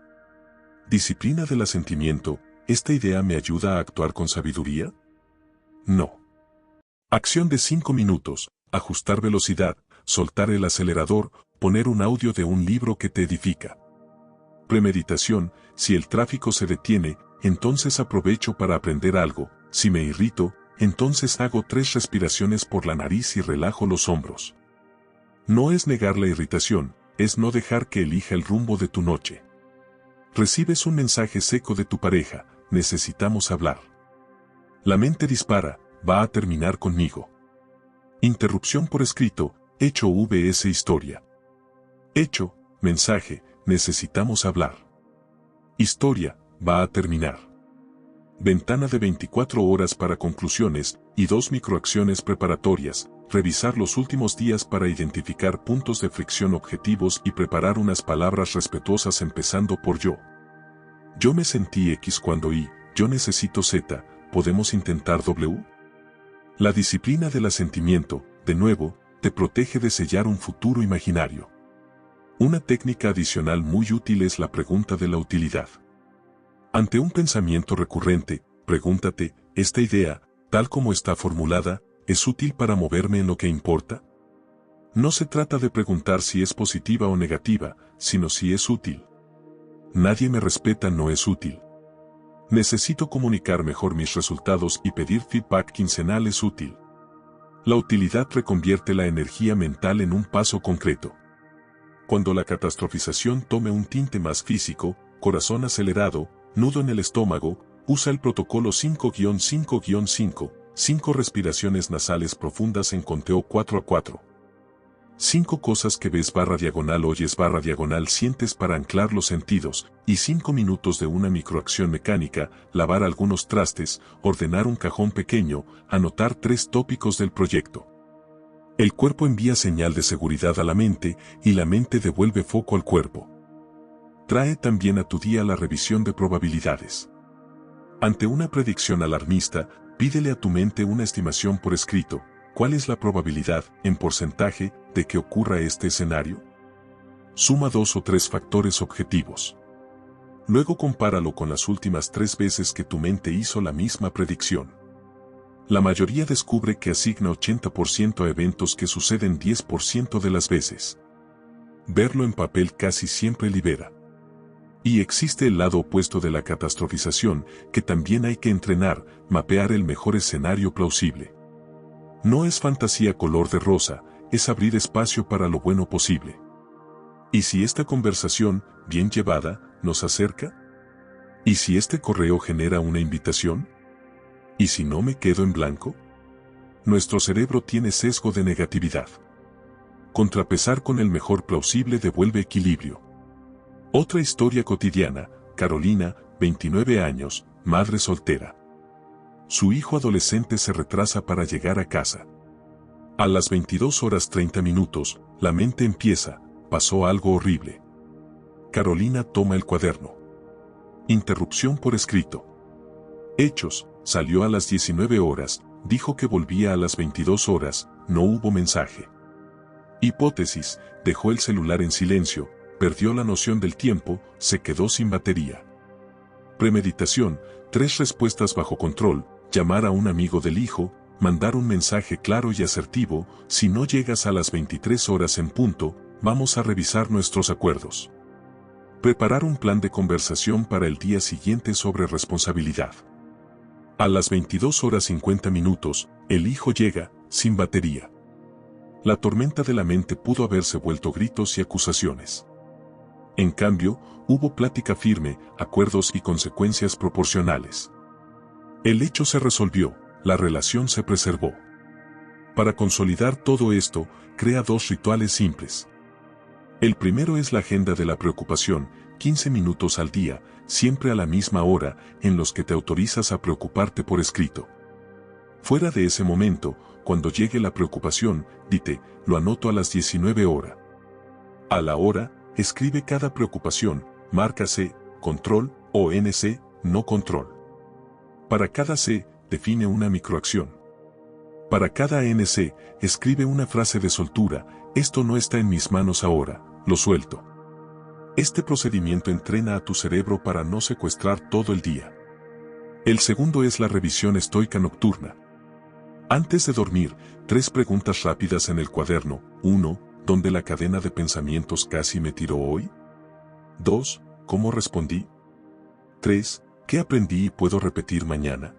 Disciplina del asentimiento: ¿esta idea me ayuda a actuar con sabiduría? No. Acción de 5 minutos: ajustar velocidad, soltar el acelerador, poner un audio de un libro que te edifica. Premeditación: si el tráfico se detiene, entonces aprovecho para aprender algo. Si me irrito, entonces hago 3 respiraciones por la nariz y relajo los hombros. No es negar la irritación, es no dejar que elija el rumbo de tu noche. Recibes un mensaje seco de tu pareja: necesitamos hablar. La mente dispara: va a terminar conmigo. Interrupción por escrito: hecho vs historia. Hecho: mensaje: necesitamos hablar. Historia: va a terminar. Ventana de 24 horas para conclusiones y 2 microacciones preparatorias: revisar los últimos días para identificar puntos de fricción objetivos y preparar unas palabras respetuosas empezando por yo. Yo me sentí X cuando Y, yo necesito Z, ¿podemos intentar W? La disciplina del asentimiento, de nuevo, te protege de sellar un futuro imaginario. Una técnica adicional muy útil es la pregunta de la utilidad. Ante un pensamiento recurrente, pregúntate: ¿esta idea, tal como está formulada, es útil para moverme en lo que importa? No se trata de preguntar si es positiva o negativa, sino si es útil. Nadie me respeta no es útil. Necesito comunicar mejor mis resultados y pedir feedback quincenal es útil. La utilidad reconvierte la energía mental en un paso concreto. Cuando la catastrofización tome un tinte más físico, corazón acelerado, nudo en el estómago, usa el protocolo 5-5-5, 5 respiraciones nasales profundas en conteo 4 a 4. 5 cosas que ves /oyes /sientes para anclar los sentidos, y 5 minutos de una microacción mecánica, lavar algunos trastes, ordenar un cajón pequeño, anotar 3 tópicos del proyecto. El cuerpo envía señal de seguridad a la mente, y la mente devuelve foco al cuerpo. Trae también a tu día la revisión de probabilidades. Ante una predicción alarmista, pídele a tu mente una estimación por escrito. ¿Cuál es la probabilidad, en porcentaje, de que ocurra este escenario? Suma 2 o 3 factores objetivos. Luego compáralo con las últimas 3 veces que tu mente hizo la misma predicción. La mayoría descubre que asigna 80% a eventos que suceden 10% de las veces. Verlo en papel casi siempre libera. Y existe el lado opuesto de la catastrofización, que también hay que entrenar, mapear el mejor escenario plausible. No es fantasía color de rosa, es abrir espacio para lo bueno posible. ¿Y si esta conversación, bien llevada, nos acerca? ¿Y si este correo genera una invitación? ¿Y si no me quedo en blanco? Nuestro cerebro tiene sesgo de negatividad. Contrapesar con el mejor plausible devuelve equilibrio. Otra historia cotidiana, Carolina, 29 años, madre soltera. Su hijo adolescente se retrasa para llegar a casa. A las 22:30, la mente empieza, pasó algo horrible. Carolina toma el cuaderno. Interrupción por escrito. Hechos, salió a las 19 horas, dijo que volvía a las 22 horas, no hubo mensaje. Hipótesis, dejó el celular en silencio, perdió la noción del tiempo, se quedó sin batería. Premeditación, 3 respuestas bajo control, llamar a un amigo del hijo, mandar un mensaje claro y asertivo, si no llegas a las 23 horas en punto, vamos a revisar nuestros acuerdos. Preparar un plan de conversación para el día siguiente sobre responsabilidad. A las 22:50, el hijo llega, sin batería. La tormenta de la mente pudo haberse vuelto gritos y acusaciones. En cambio, hubo plática firme, acuerdos y consecuencias proporcionales. El hecho se resolvió, la relación se preservó. Para consolidar todo esto, crea 2 rituales simples. El primero es la agenda de la preocupación, 15 minutos al día, siempre a la misma hora, en los que te autorizas a preocuparte por escrito. Fuera de ese momento, cuando llegue la preocupación, dite, lo anoto a las 19 horas. A la hora, escribe cada preocupación, marca C, control, o NC, no control. Para cada C, define una microacción. Para cada NC, escribe una frase de soltura, esto no está en mis manos ahora, lo suelto. Este procedimiento entrena a tu cerebro para no secuestrar todo el día. El segundo es la revisión estoica nocturna. Antes de dormir, 3 preguntas rápidas en el cuaderno. 1. ¿Dónde la cadena de pensamientos casi me tiró hoy? 2. ¿Cómo respondí? 3. ¿Qué aprendí y puedo repetir mañana?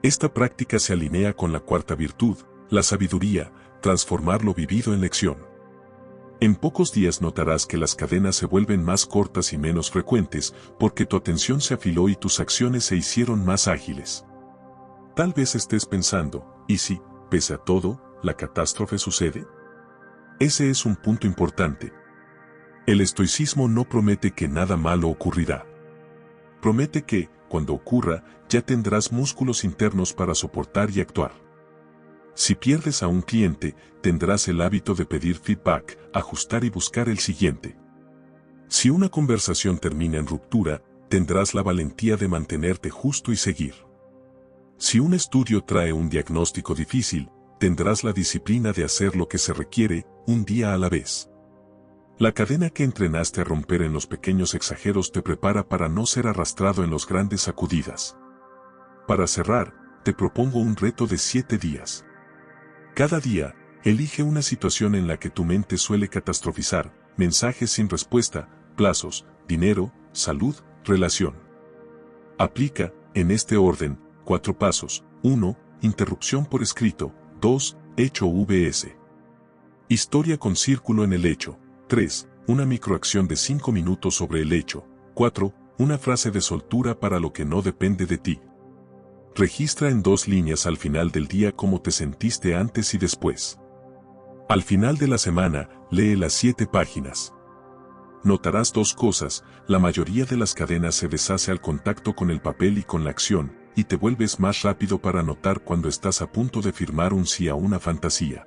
Esta práctica se alinea con la 4ª virtud, la sabiduría, transformar lo vivido en lección. En pocos días notarás que las cadenas se vuelven más cortas y menos frecuentes, porque tu atención se afiló y tus acciones se hicieron más ágiles. Tal vez estés pensando, ¿y si, pese a todo, la catástrofe sucede? Ese es un punto importante. El estoicismo no promete que nada malo ocurrirá. Promete que, cuando ocurra, ya tendrás músculos internos para soportar y actuar. Si pierdes a un cliente, tendrás el hábito de pedir feedback, ajustar y buscar el siguiente. Si una conversación termina en ruptura, tendrás la valentía de mantenerte justo y seguir. Si un estudio trae un diagnóstico difícil, tendrás la disciplina de hacer lo que se requiere, un día a la vez. La cadena que entrenaste a romper en los pequeños exageros te prepara para no ser arrastrado en los grandes sacudidas. Para cerrar, te propongo un reto de 7 días. Cada día, elige una situación en la que tu mente suele catastrofizar, mensajes sin respuesta, plazos, dinero, salud, relación. Aplica, en este orden, 4 pasos. 1. Interrupción por escrito. 2. Hecho VS. Historia con círculo en el hecho. 3. Una microacción de 5 minutos sobre el hecho. 4. Una frase de soltura para lo que no depende de ti. Registra en 2 líneas al final del día cómo te sentiste antes y después. Al final de la semana, lee las 7 páginas. Notarás 2 cosas: la mayoría de las cadenas se deshace al contacto con el papel y con la acción, y te vuelves más rápido para notar cuando estás a punto de firmar un sí a una fantasía.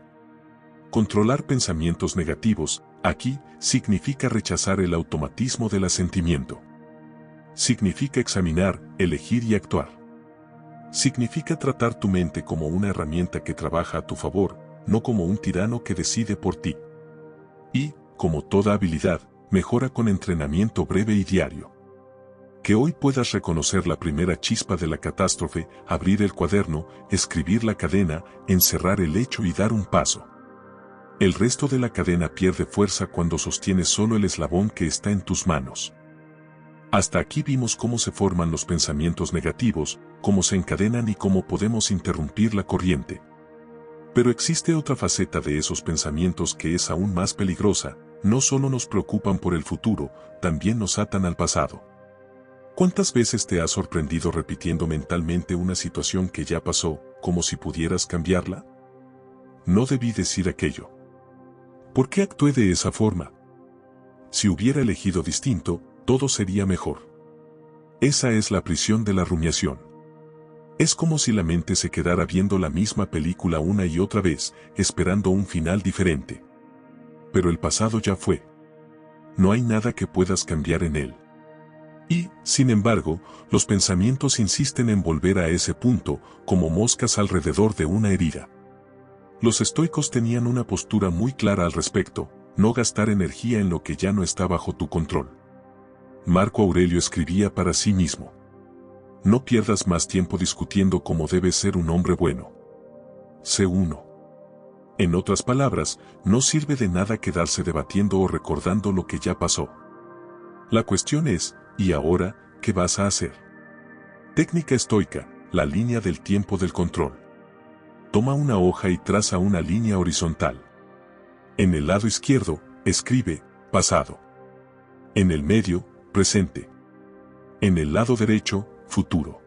Controlar pensamientos negativos, aquí, significa rechazar el automatismo del asentimiento. Significa examinar, elegir y actuar. Significa tratar tu mente como una herramienta que trabaja a tu favor, no como un tirano que decide por ti. Y, como toda habilidad, mejora con entrenamiento breve y diario. Que hoy puedas reconocer la primera chispa de la catástrofe, abrir el cuaderno, escribir la cadena, encerrar el hecho y dar un paso. El resto de la cadena pierde fuerza cuando sostienes solo el eslabón que está en tus manos. Hasta aquí vimos cómo se forman los pensamientos negativos, cómo se encadenan y cómo podemos interrumpir la corriente. Pero existe otra faceta de esos pensamientos que es aún más peligrosa: no solo nos preocupan por el futuro, también nos atan al pasado. ¿Cuántas veces te has sorprendido repitiendo mentalmente una situación que ya pasó, como si pudieras cambiarla? No debí decir aquello. ¿Por qué actué de esa forma? Si hubiera elegido distinto, todo sería mejor. Esa es la prisión de la rumiación. Es como si la mente se quedara viendo la misma película una y otra vez, esperando un final diferente. Pero el pasado ya fue. No hay nada que puedas cambiar en él. Y, sin embargo, los pensamientos insisten en volver a ese punto, como moscas alrededor de una herida. Los estoicos tenían una postura muy clara al respecto: no gastar energía en lo que ya no está bajo tu control. Marco Aurelio escribía para sí mismo: no pierdas más tiempo discutiendo cómo debe ser un hombre bueno. Sé uno. En otras palabras, no sirve de nada quedarse debatiendo o recordando lo que ya pasó. La cuestión es: ¿y ahora, qué vas a hacer? Técnica estoica: la línea del tiempo del control. Toma una hoja y traza una línea horizontal. En el lado izquierdo, escribe pasado. En el medio, presente. En el lado derecho, futuro.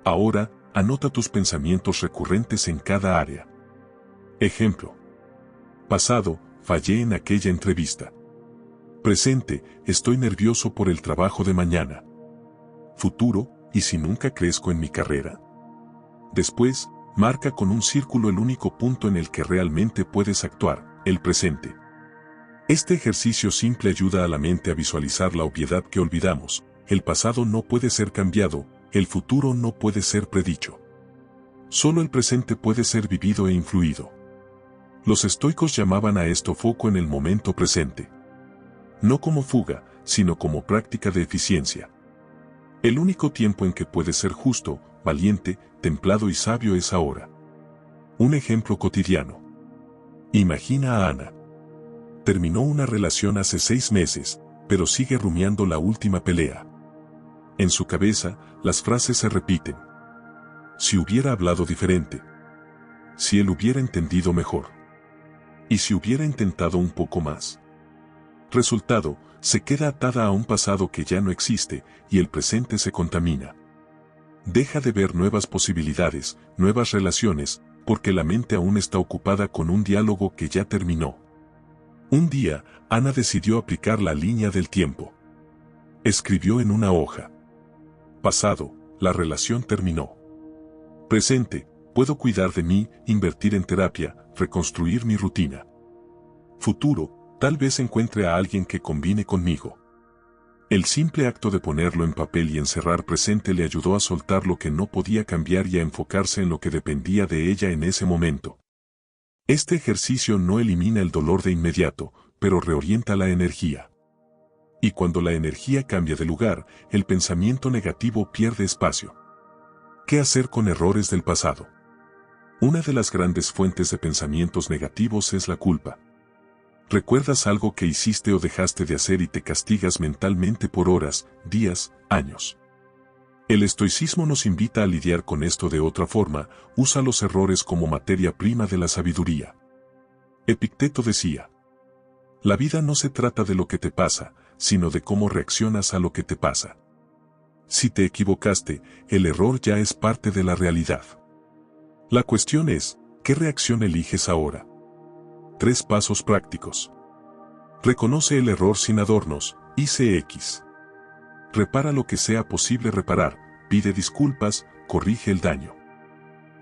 Ahora, anota tus pensamientos recurrentes en cada área. Ejemplo. Pasado: fallé en aquella entrevista. Presente: estoy nervioso por el trabajo de mañana. Futuro: ¿y si nunca crezco en mi carrera? Después, marca con un círculo el único punto en el que realmente puedes actuar: el presente. Este ejercicio simple ayuda a la mente a visualizar la obviedad que olvidamos: el pasado no puede ser cambiado, el futuro no puede ser predicho. Solo el presente puede ser vivido e influido. Los estoicos llamaban a esto foco en el momento presente. No como fuga, sino como práctica de eficiencia. El único tiempo en que puedes ser justo, valiente, templado y sabio es ahora. Un ejemplo cotidiano. Imagina a Ana. Terminó una relación hace 6 meses, pero sigue rumiando la última pelea. En su cabeza, las frases se repiten. Si hubiera hablado diferente. Si él hubiera entendido mejor. ¿Y si hubiera intentado un poco más? Resultado: se queda atada a un pasado que ya no existe, y el presente se contamina. Deja de ver nuevas posibilidades, nuevas relaciones, porque la mente aún está ocupada con un diálogo que ya terminó. Un día, Ana decidió aplicar la línea del tiempo. Escribió en una hoja: pasado: la relación terminó. Presente: puedo cuidar de mí, invertir en terapia, reconstruir mi rutina. Futuro: tal vez encuentre a alguien que combine conmigo. El simple acto de ponerlo en papel y encerrar presente le ayudó a soltar lo que no podía cambiar y a enfocarse en lo que dependía de ella en ese momento. Este ejercicio no elimina el dolor de inmediato, pero reorienta la energía. Y cuando la energía cambia de lugar, el pensamiento negativo pierde espacio. ¿Qué hacer con errores del pasado? Una de las grandes fuentes de pensamientos negativos es la culpa. ¿Recuerdas algo que hiciste o dejaste de hacer y te castigas mentalmente por horas, días, años? El estoicismo nos invita a lidiar con esto de otra forma: usa los errores como materia prima de la sabiduría. Epicteto decía: la vida no se trata de lo que te pasa, sino de cómo reaccionas a lo que te pasa. Si te equivocaste, el error ya es parte de la realidad. La cuestión es, ¿qué reacción eliges ahora? 3 pasos prácticos. Reconoce el error sin adornos, ICX. Repara lo que sea posible reparar, pide disculpas, corrige el daño.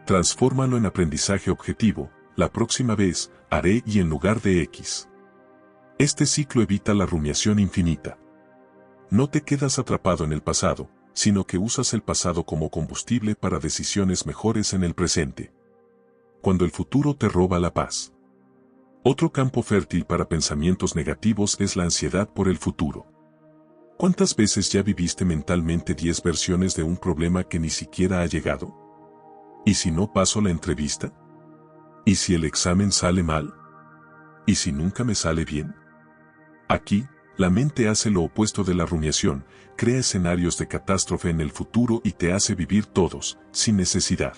Transfórmalo en aprendizaje objetivo, la próxima vez, haré y en lugar de X. Este ciclo evita la rumiación infinita. No te quedas atrapado en el pasado, sino que usas el pasado como combustible para decisiones mejores en el presente. Cuando el futuro te roba la paz. Otro campo fértil para pensamientos negativos es la ansiedad por el futuro. ¿Cuántas veces ya viviste mentalmente 10 versiones de un problema que ni siquiera ha llegado? ¿Y si no paso la entrevista? ¿Y si el examen sale mal? ¿Y si nunca me sale bien? Aquí, la mente hace lo opuesto de la rumiación, crea escenarios de catástrofe en el futuro y te hace vivir todos, sin necesidad.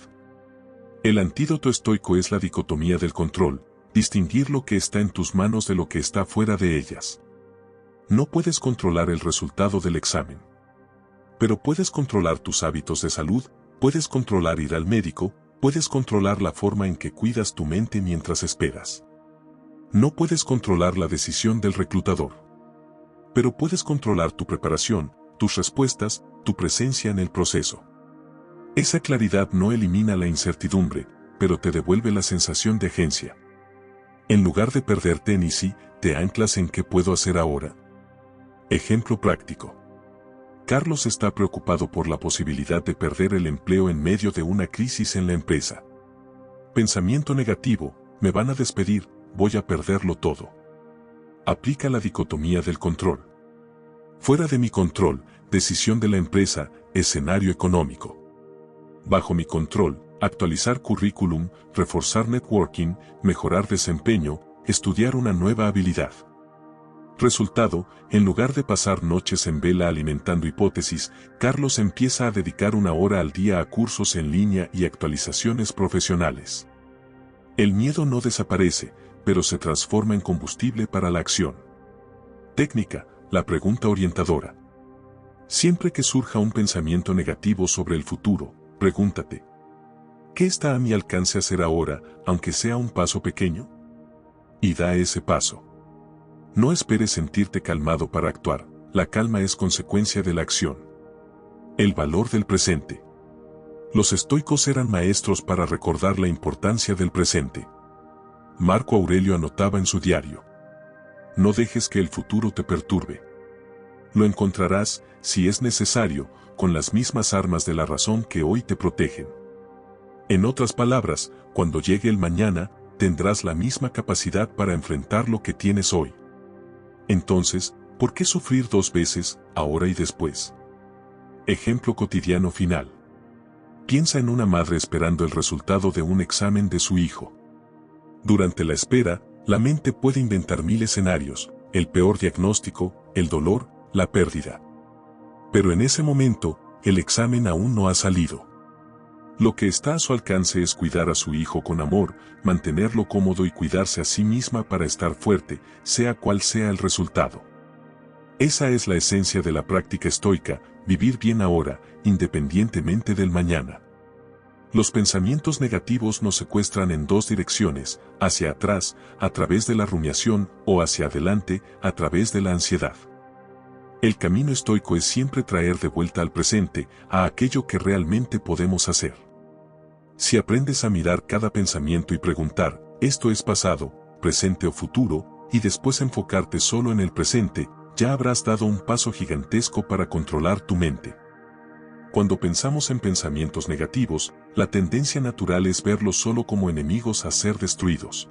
El antídoto estoico es la dicotomía del control, distinguir lo que está en tus manos de lo que está fuera de ellas. No puedes controlar el resultado del examen. Pero puedes controlar tus hábitos de salud, puedes controlar ir al médico, puedes controlar la forma en que cuidas tu mente mientras esperas. No puedes controlar la decisión del reclutador. Pero puedes controlar tu preparación, tus respuestas, tu presencia en el proceso. Esa claridad no elimina la incertidumbre, pero te devuelve la sensación de agencia. En lugar de perderte en sí, te anclas en ¿qué puedo hacer ahora? Ejemplo práctico. Carlos está preocupado por la posibilidad de perder el empleo en medio de una crisis en la empresa. Pensamiento negativo, me van a despedir, voy a perderlo todo. Aplica la dicotomía del control. Fuera de mi control, decisión de la empresa, escenario económico. Bajo mi control, actualizar currículum, reforzar networking, mejorar desempeño, estudiar una nueva habilidad. Resultado, en lugar de pasar noches en vela alimentando hipótesis, Carlos empieza a dedicar 1 hora al día a cursos en línea y actualizaciones profesionales. El miedo no desaparece, pero se transforma en combustible para la acción. Técnica, la pregunta orientadora. Siempre que surja un pensamiento negativo sobre el futuro, pregúntate: ¿qué está a mi alcance hacer ahora, aunque sea un paso pequeño? Y da ese paso. No esperes sentirte calmado para actuar, la calma es consecuencia de la acción. El valor del presente. Los estoicos eran maestros para recordar la importancia del presente. Marco Aurelio anotaba en su diario: no dejes que el futuro te perturbe. Lo encontrarás, si es necesario, con las mismas armas de la razón que hoy te protegen. En otras palabras, cuando llegue el mañana, tendrás la misma capacidad para enfrentar lo que tienes hoy. Entonces, ¿por qué sufrir 2 veces, ahora y después? Ejemplo cotidiano final. Piensa en una madre esperando el resultado de un examen de su hijo. Durante la espera, la mente puede inventar 1000 escenarios, el peor diagnóstico, el dolor, la pérdida. Pero en ese momento, el examen aún no ha salido. Lo que está a su alcance es cuidar a su hijo con amor, mantenerlo cómodo y cuidarse a sí misma para estar fuerte, sea cual sea el resultado. Esa es la esencia de la práctica estoica, vivir bien ahora, independientemente del mañana. Los pensamientos negativos nos secuestran en 2 direcciones, hacia atrás, a través de la rumiación, o hacia adelante, a través de la ansiedad. El camino estoico es siempre traer de vuelta al presente, a aquello que realmente podemos hacer. Si aprendes a mirar cada pensamiento y preguntar, ¿esto es pasado, presente o futuro?, y después enfocarte solo en el presente, ya habrás dado un paso gigantesco para controlar tu mente. Cuando pensamos en pensamientos negativos, la tendencia natural es verlos solo como enemigos a ser destruidos.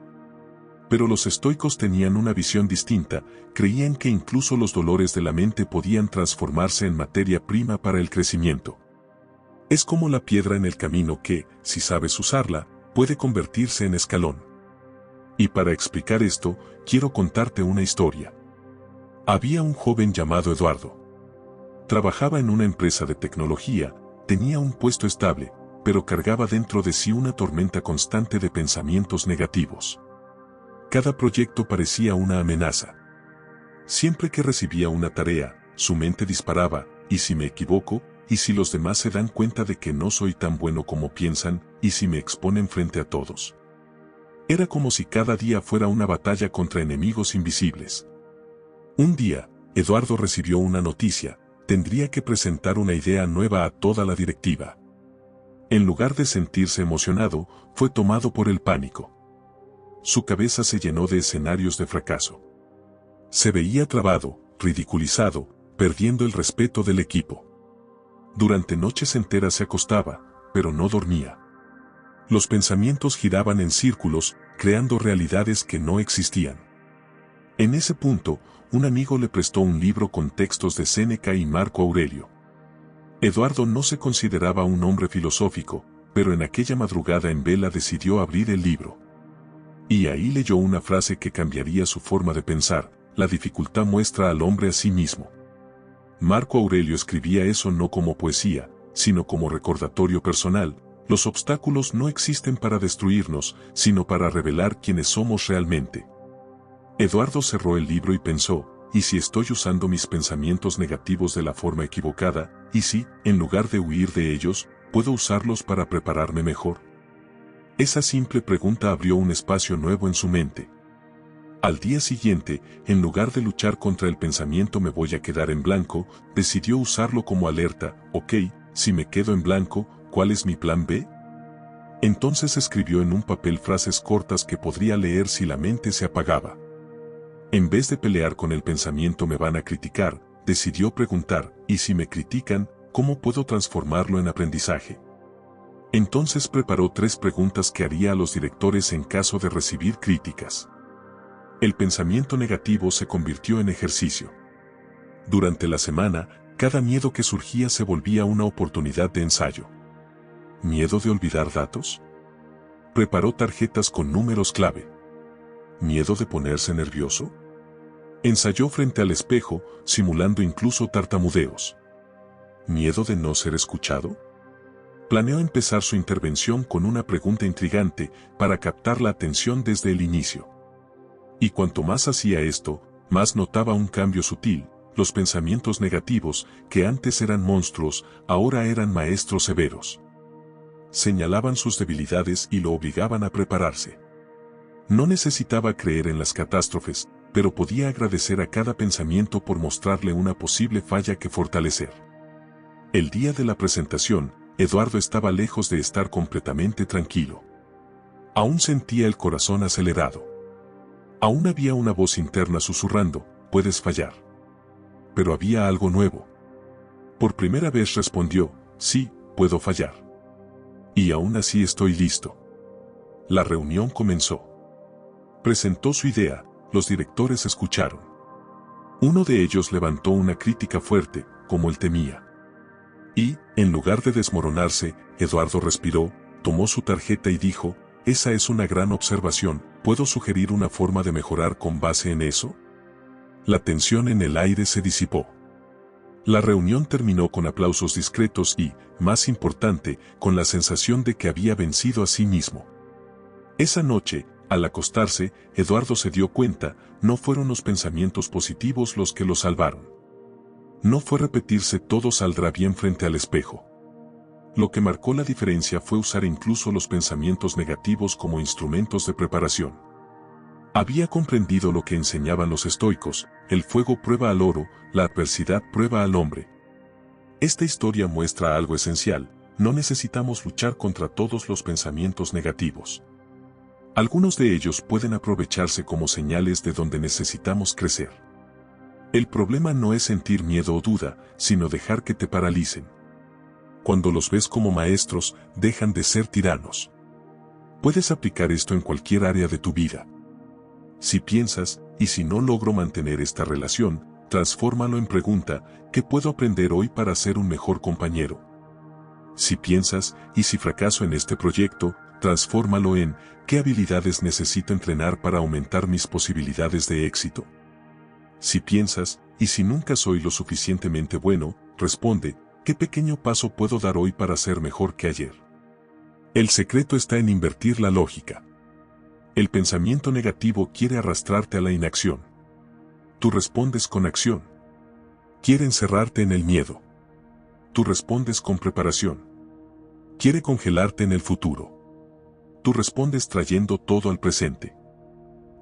Pero los estoicos tenían una visión distinta, creían que incluso los dolores de la mente podían transformarse en materia prima para el crecimiento. Es como la piedra en el camino que, si sabes usarla, puede convertirse en escalón. Y para explicar esto, quiero contarte una historia. Había un joven llamado Eduardo. Trabajaba en una empresa de tecnología, tenía un puesto estable, pero cargaba dentro de sí una tormenta constante de pensamientos negativos. Cada proyecto parecía una amenaza. Siempre que recibía una tarea, su mente disparaba: ¿y si me equivoco? ¿Y si los demás se dan cuenta de que no soy tan bueno como piensan? ¿Y si me exponen frente a todos? Era como si cada día fuera una batalla contra enemigos invisibles. Un día, Eduardo recibió una noticia: tendría que presentar una idea nueva a toda la directiva. En lugar de sentirse emocionado, fue tomado por el pánico. Su cabeza se llenó de escenarios de fracaso. Se veía trabado, ridiculizado, perdiendo el respeto del equipo. Durante noches enteras se acostaba, pero no dormía. Los pensamientos giraban en círculos, creando realidades que no existían. En ese punto, un amigo le prestó un libro con textos de Séneca y Marco Aurelio. Eduardo no se consideraba un hombre filosófico, pero en aquella madrugada en vela decidió abrir el libro. Y ahí leyó una frase que cambiaría su forma de pensar: la dificultad muestra al hombre a sí mismo. Marco Aurelio escribía eso no como poesía, sino como recordatorio personal: los obstáculos no existen para destruirnos, sino para revelar quiénes somos realmente. Eduardo cerró el libro y pensó: ¿y si estoy usando mis pensamientos negativos de la forma equivocada? ¿Y si, en lugar de huir de ellos, puedo usarlos para prepararme mejor? Esa simple pregunta abrió un espacio nuevo en su mente. Al día siguiente, en lugar de luchar contra el pensamiento "me voy a quedar en blanco", decidió usarlo como alerta: ok, si me quedo en blanco, ¿cuál es mi plan B? Entonces escribió en un papel frases cortas que podría leer si la mente se apagaba. En vez de pelear con el pensamiento "me van a criticar", decidió preguntar: ¿y si me critican, cómo puedo transformarlo en aprendizaje? Entonces preparó 3 preguntas que haría a los directores en caso de recibir críticas. El pensamiento negativo se convirtió en ejercicio. Durante la semana, cada miedo que surgía se volvía una oportunidad de ensayo. ¿Miedo de olvidar datos? Preparó tarjetas con números clave. ¿Miedo de ponerse nervioso? Ensayó frente al espejo, simulando incluso tartamudeos. ¿Miedo de no ser escuchado? Planeó empezar su intervención con una pregunta intrigante para captar la atención desde el inicio. Y cuanto más hacía esto, más notaba un cambio sutil: los pensamientos negativos, que antes eran monstruos, ahora eran maestros severos. Señalaban sus debilidades y lo obligaban a prepararse. No necesitaba creer en las catástrofes, pero podía agradecer a cada pensamiento por mostrarle una posible falla que fortalecer. El día de la presentación, Eduardo estaba lejos de estar completamente tranquilo. Aún sentía el corazón acelerado. Aún había una voz interna susurrando: puedes fallar. Pero había algo nuevo. Por primera vez respondió: sí, puedo fallar. Y aún así estoy listo. La reunión comenzó. Presentó su idea, los directores escucharon. Uno de ellos levantó una crítica fuerte, como él temía. Y, en lugar de desmoronarse, Eduardo respiró, tomó su tarjeta y dijo: esa es una gran observación, ¿puedo sugerir una forma de mejorar con base en eso? La tensión en el aire se disipó. La reunión terminó con aplausos discretos y, más importante, con la sensación de que había vencido a sí mismo. Esa noche, al acostarse, Eduardo se dio cuenta: no fueron los pensamientos positivos los que lo salvaron. No fue repetirse "todo saldrá bien" frente al espejo. Lo que marcó la diferencia fue usar incluso los pensamientos negativos como instrumentos de preparación. Había comprendido lo que enseñaban los estoicos: el fuego prueba al oro, la adversidad prueba al hombre. Esta historia muestra algo esencial: no necesitamos luchar contra todos los pensamientos negativos. Algunos de ellos pueden aprovecharse como señales de donde necesitamos crecer. El problema no es sentir miedo o duda, sino dejar que te paralicen. Cuando los ves como maestros, dejan de ser tiranos. Puedes aplicar esto en cualquier área de tu vida. Si piensas: ¿y si no logro mantener esta relación?, transfórmalo en pregunta: ¿qué puedo aprender hoy para ser un mejor compañero? Si piensas: ¿y si fracaso en este proyecto?, transfórmalo en: ¿qué habilidades necesito entrenar para aumentar mis posibilidades de éxito? Si piensas: ¿y si nunca soy lo suficientemente bueno?, responde: ¿qué pequeño paso puedo dar hoy para ser mejor que ayer? El secreto está en invertir la lógica. El pensamiento negativo quiere arrastrarte a la inacción. Tú respondes con acción. Quiere encerrarte en el miedo. Tú respondes con preparación. Quiere congelarte en el futuro. Tú tú respondes trayendo todo al presente.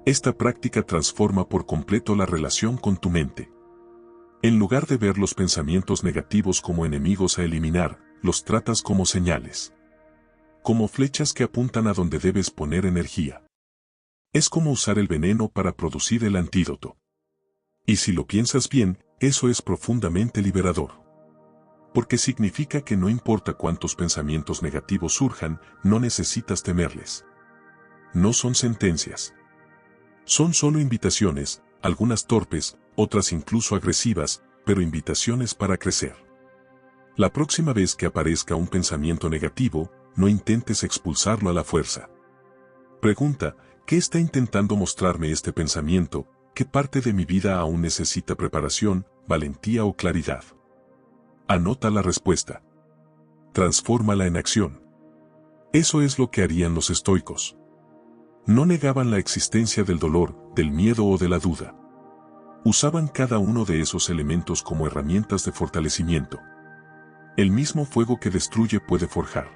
Esta práctica transforma por completo la relación con tu mente. En lugar de ver los pensamientos negativos como enemigos a eliminar, los tratas como señales. Como flechas que apuntan a donde debes poner energía. Es como usar el veneno para producir el antídoto. Y si lo piensas bien, eso es profundamente liberador. Porque significa que no importa cuántos pensamientos negativos surjan, no necesitas temerles. No son sentencias. Son solo invitaciones, algunas torpes, otras incluso agresivas, pero invitaciones para crecer. La próxima vez que aparezca un pensamiento negativo, no intentes expulsarlo a la fuerza. Pregunta, ¿qué está intentando mostrarme este pensamiento? ¿Qué parte de mi vida aún necesita preparación, valentía o claridad? Anota la respuesta. Transfórmala en acción. Eso es lo que harían los estoicos. No negaban la existencia del dolor, del miedo o de la duda. Usaban cada uno de esos elementos como herramientas de fortalecimiento. El mismo fuego que destruye puede forjar.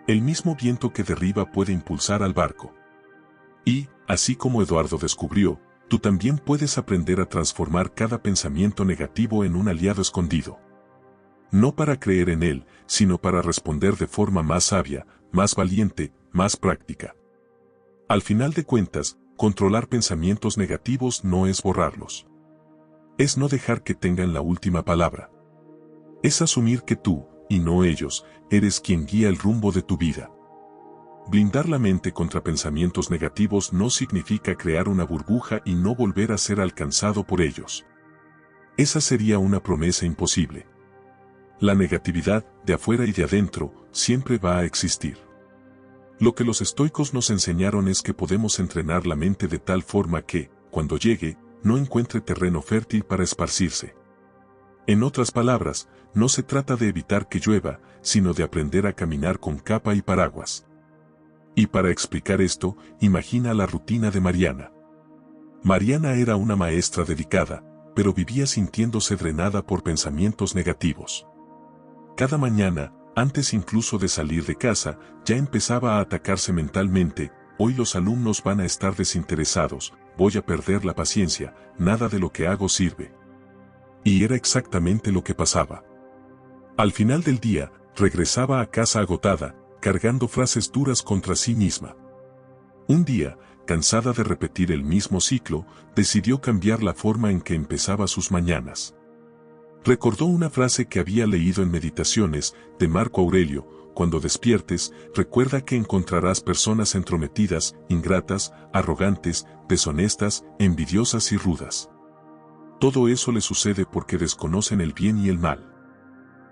El mismo viento que derriba puede impulsar al barco. Y, así como Eduardo descubrió, tú también puedes aprender a transformar cada pensamiento negativo en un aliado escondido. No para creer en él, sino para responder de forma más sabia, más valiente, más práctica. Al final de cuentas, controlar pensamientos negativos no es borrarlos. Es no dejar que tengan la última palabra. Es asumir que tú, y no ellos, eres quien guía el rumbo de tu vida. Blindar la mente contra pensamientos negativos no significa crear una burbuja y no volver a ser alcanzado por ellos. Esa sería una promesa imposible. La negatividad, de afuera y de adentro, siempre va a existir. Lo que los estoicos nos enseñaron es que podemos entrenar la mente de tal forma que, cuando llegue, no encuentre terreno fértil para esparcirse. En otras palabras, no se trata de evitar que llueva, sino de aprender a caminar con capa y paraguas. Y para explicar esto, imagina la rutina de Mariana. Mariana era una maestra dedicada, pero vivía sintiéndose drenada por pensamientos negativos. Cada mañana, antes incluso de salir de casa, ya empezaba a atacarse mentalmente: hoy los alumnos van a estar desinteresados, voy a perder la paciencia, nada de lo que hago sirve. Y era exactamente lo que pasaba. Al final del día, regresaba a casa agotada, cargando frases duras contra sí misma. Un día, cansada de repetir el mismo ciclo, decidió cambiar la forma en que empezaba sus mañanas. Recordó una frase que había leído en Meditaciones, de Marco Aurelio: cuando despiertes, recuerda que encontrarás personas entrometidas, ingratas, arrogantes, deshonestas, envidiosas y rudas. Todo eso le sucede porque desconocen el bien y el mal.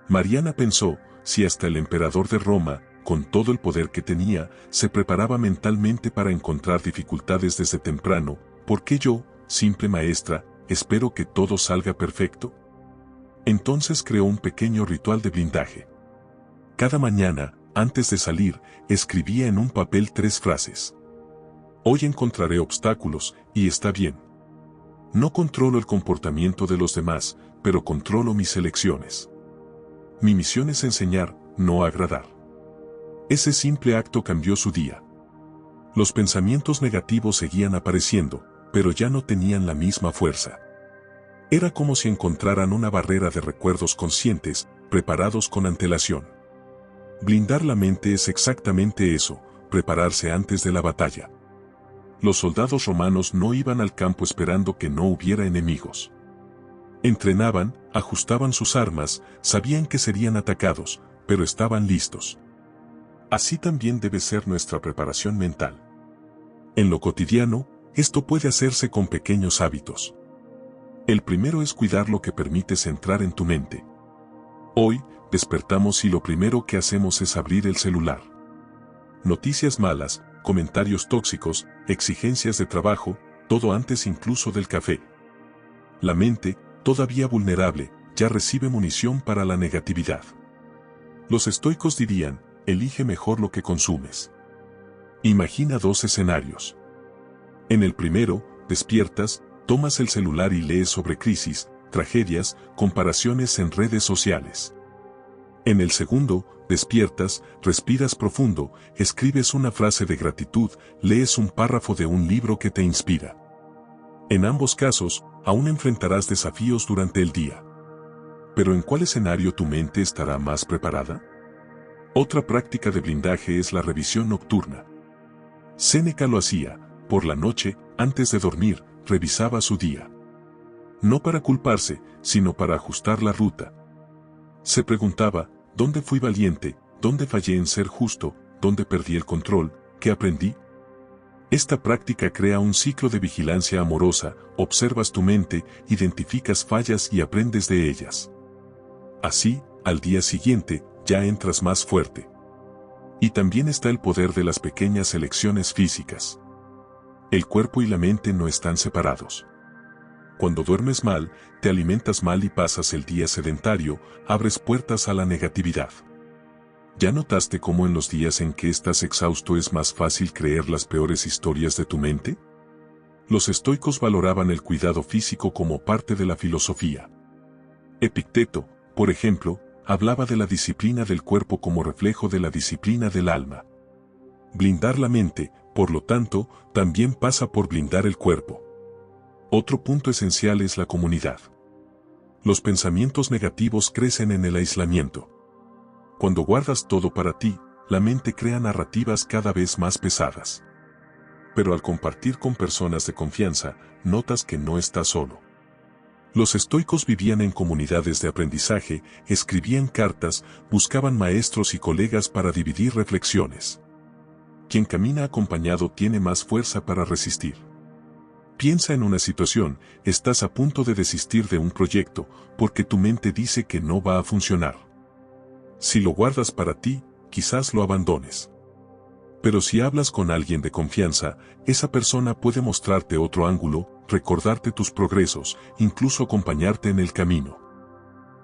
Mariana pensó, si hasta el emperador de Roma, con todo el poder que tenía, se preparaba mentalmente para encontrar dificultades desde temprano, ¿por qué yo, simple maestra, espero que todo salga perfecto? Entonces creó un pequeño ritual de blindaje. Cada mañana, antes de salir, escribía en un papel 3 frases. Hoy encontraré obstáculos, y está bien. No controlo el comportamiento de los demás, pero controlo mis elecciones. Mi misión es enseñar, no agradar. Ese simple acto cambió su día. Los pensamientos negativos seguían apareciendo, pero ya no tenían la misma fuerza. Era como si encontraran una barrera de recuerdos conscientes, preparados con antelación. Blindar la mente es exactamente eso, prepararse antes de la batalla. Los soldados romanos no iban al campo esperando que no hubiera enemigos. Entrenaban, ajustaban sus armas, sabían que serían atacados, pero estaban listos. Así también debe ser nuestra preparación mental. En lo cotidiano, esto puede hacerse con pequeños hábitos. El primero es cuidar lo que permites entrar en tu mente. Hoy, despertamos y lo primero que hacemos es abrir el celular. Noticias malas, comentarios tóxicos, exigencias de trabajo, todo antes incluso del café. La mente, todavía vulnerable, ya recibe munición para la negatividad. Los estoicos dirían: elige mejor lo que consumes. Imagina 2 escenarios. En el primero, despiertas, tomas el celular y lees sobre crisis, tragedias, comparaciones en redes sociales. En el segundo, Despiertas, respiras profundo, escribes una frase de gratitud, lees un párrafo de un libro que te inspira. En ambos casos, aún enfrentarás desafíos durante el día. ¿Pero en cuál escenario tu mente estará más preparada? Otra práctica de blindaje es la revisión nocturna. Séneca lo hacía, por la noche, antes de dormir, revisaba su día. No para culparse, sino para ajustar la ruta. Se preguntaba, ¿dónde fui valiente? ¿Dónde fallé en ser justo? ¿Dónde perdí el control? ¿Qué aprendí? Esta práctica crea un ciclo de vigilancia amorosa, observas tu mente, identificas fallas y aprendes de ellas. Así, al día siguiente, ya entras más fuerte. Y también está el poder de las pequeñas elecciones físicas. El cuerpo y la mente no están separados. Cuando duermes mal, te alimentas mal y pasas el día sedentario, abres puertas a la negatividad. ¿Ya notaste cómo en los días en que estás exhausto es más fácil creer las peores historias de tu mente? Los estoicos valoraban el cuidado físico como parte de la filosofía. Epicteto, por ejemplo, hablaba de la disciplina del cuerpo como reflejo de la disciplina del alma. Blindar la mente, por lo tanto, también pasa por blindar el cuerpo. Otro punto esencial es la comunidad. Los pensamientos negativos crecen en el aislamiento. Cuando guardas todo para ti, la mente crea narrativas cada vez más pesadas. Pero al compartir con personas de confianza, notas que no estás solo. Los estoicos vivían en comunidades de aprendizaje, escribían cartas, buscaban maestros y colegas para dividir reflexiones. Quien camina acompañado tiene más fuerza para resistir. Piensa en una situación, estás a punto de desistir de un proyecto, porque tu mente dice que no va a funcionar. Si lo guardas para ti, quizás lo abandones. Pero si hablas con alguien de confianza, esa persona puede mostrarte otro ángulo, recordarte tus progresos, incluso acompañarte en el camino.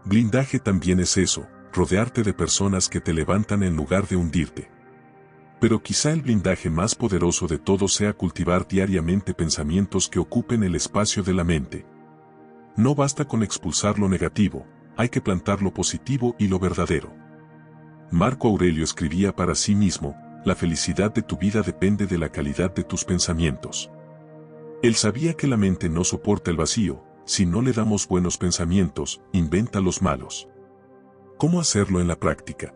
Blindaje también es eso, rodearte de personas que te levantan en lugar de hundirte. Pero quizá el blindaje más poderoso de todos sea cultivar diariamente pensamientos que ocupen el espacio de la mente. No basta con expulsar lo negativo, hay que plantar lo positivo y lo verdadero. Marco Aurelio escribía para sí mismo, la felicidad de tu vida depende de la calidad de tus pensamientos. Él sabía que la mente no soporta el vacío, si no le damos buenos pensamientos, inventa los malos. ¿Cómo hacerlo en la práctica?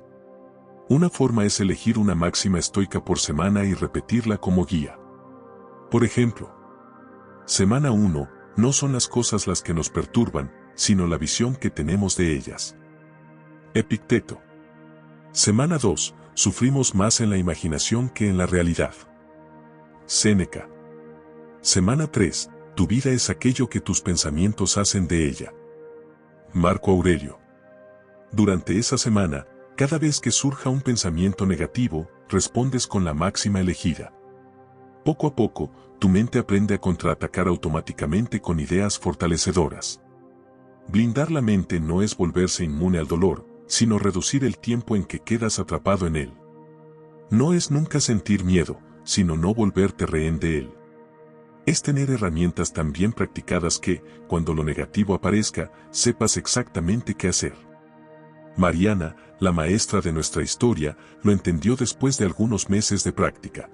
Una forma es elegir una máxima estoica por semana y repetirla como guía. Por ejemplo, semana 1, no son las cosas las que nos perturban, sino la visión que tenemos de ellas. Epicteto. Semana 2, sufrimos más en la imaginación que en la realidad. Séneca. Semana 3, tu vida es aquello que tus pensamientos hacen de ella. Marco Aurelio. Durante esa semana, cada vez que surja un pensamiento negativo, respondes con la máxima elegida. Poco a poco, tu mente aprende a contraatacar automáticamente con ideas fortalecedoras. Blindar la mente no es volverse inmune al dolor, sino reducir el tiempo en que quedas atrapado en él. No es nunca sentir miedo, sino no volverte rehén de él. Es tener herramientas tan bien practicadas que, cuando lo negativo aparezca, sepas exactamente qué hacer. Mariana, la maestra de nuestra historia, lo entendió después de algunos meses de práctica.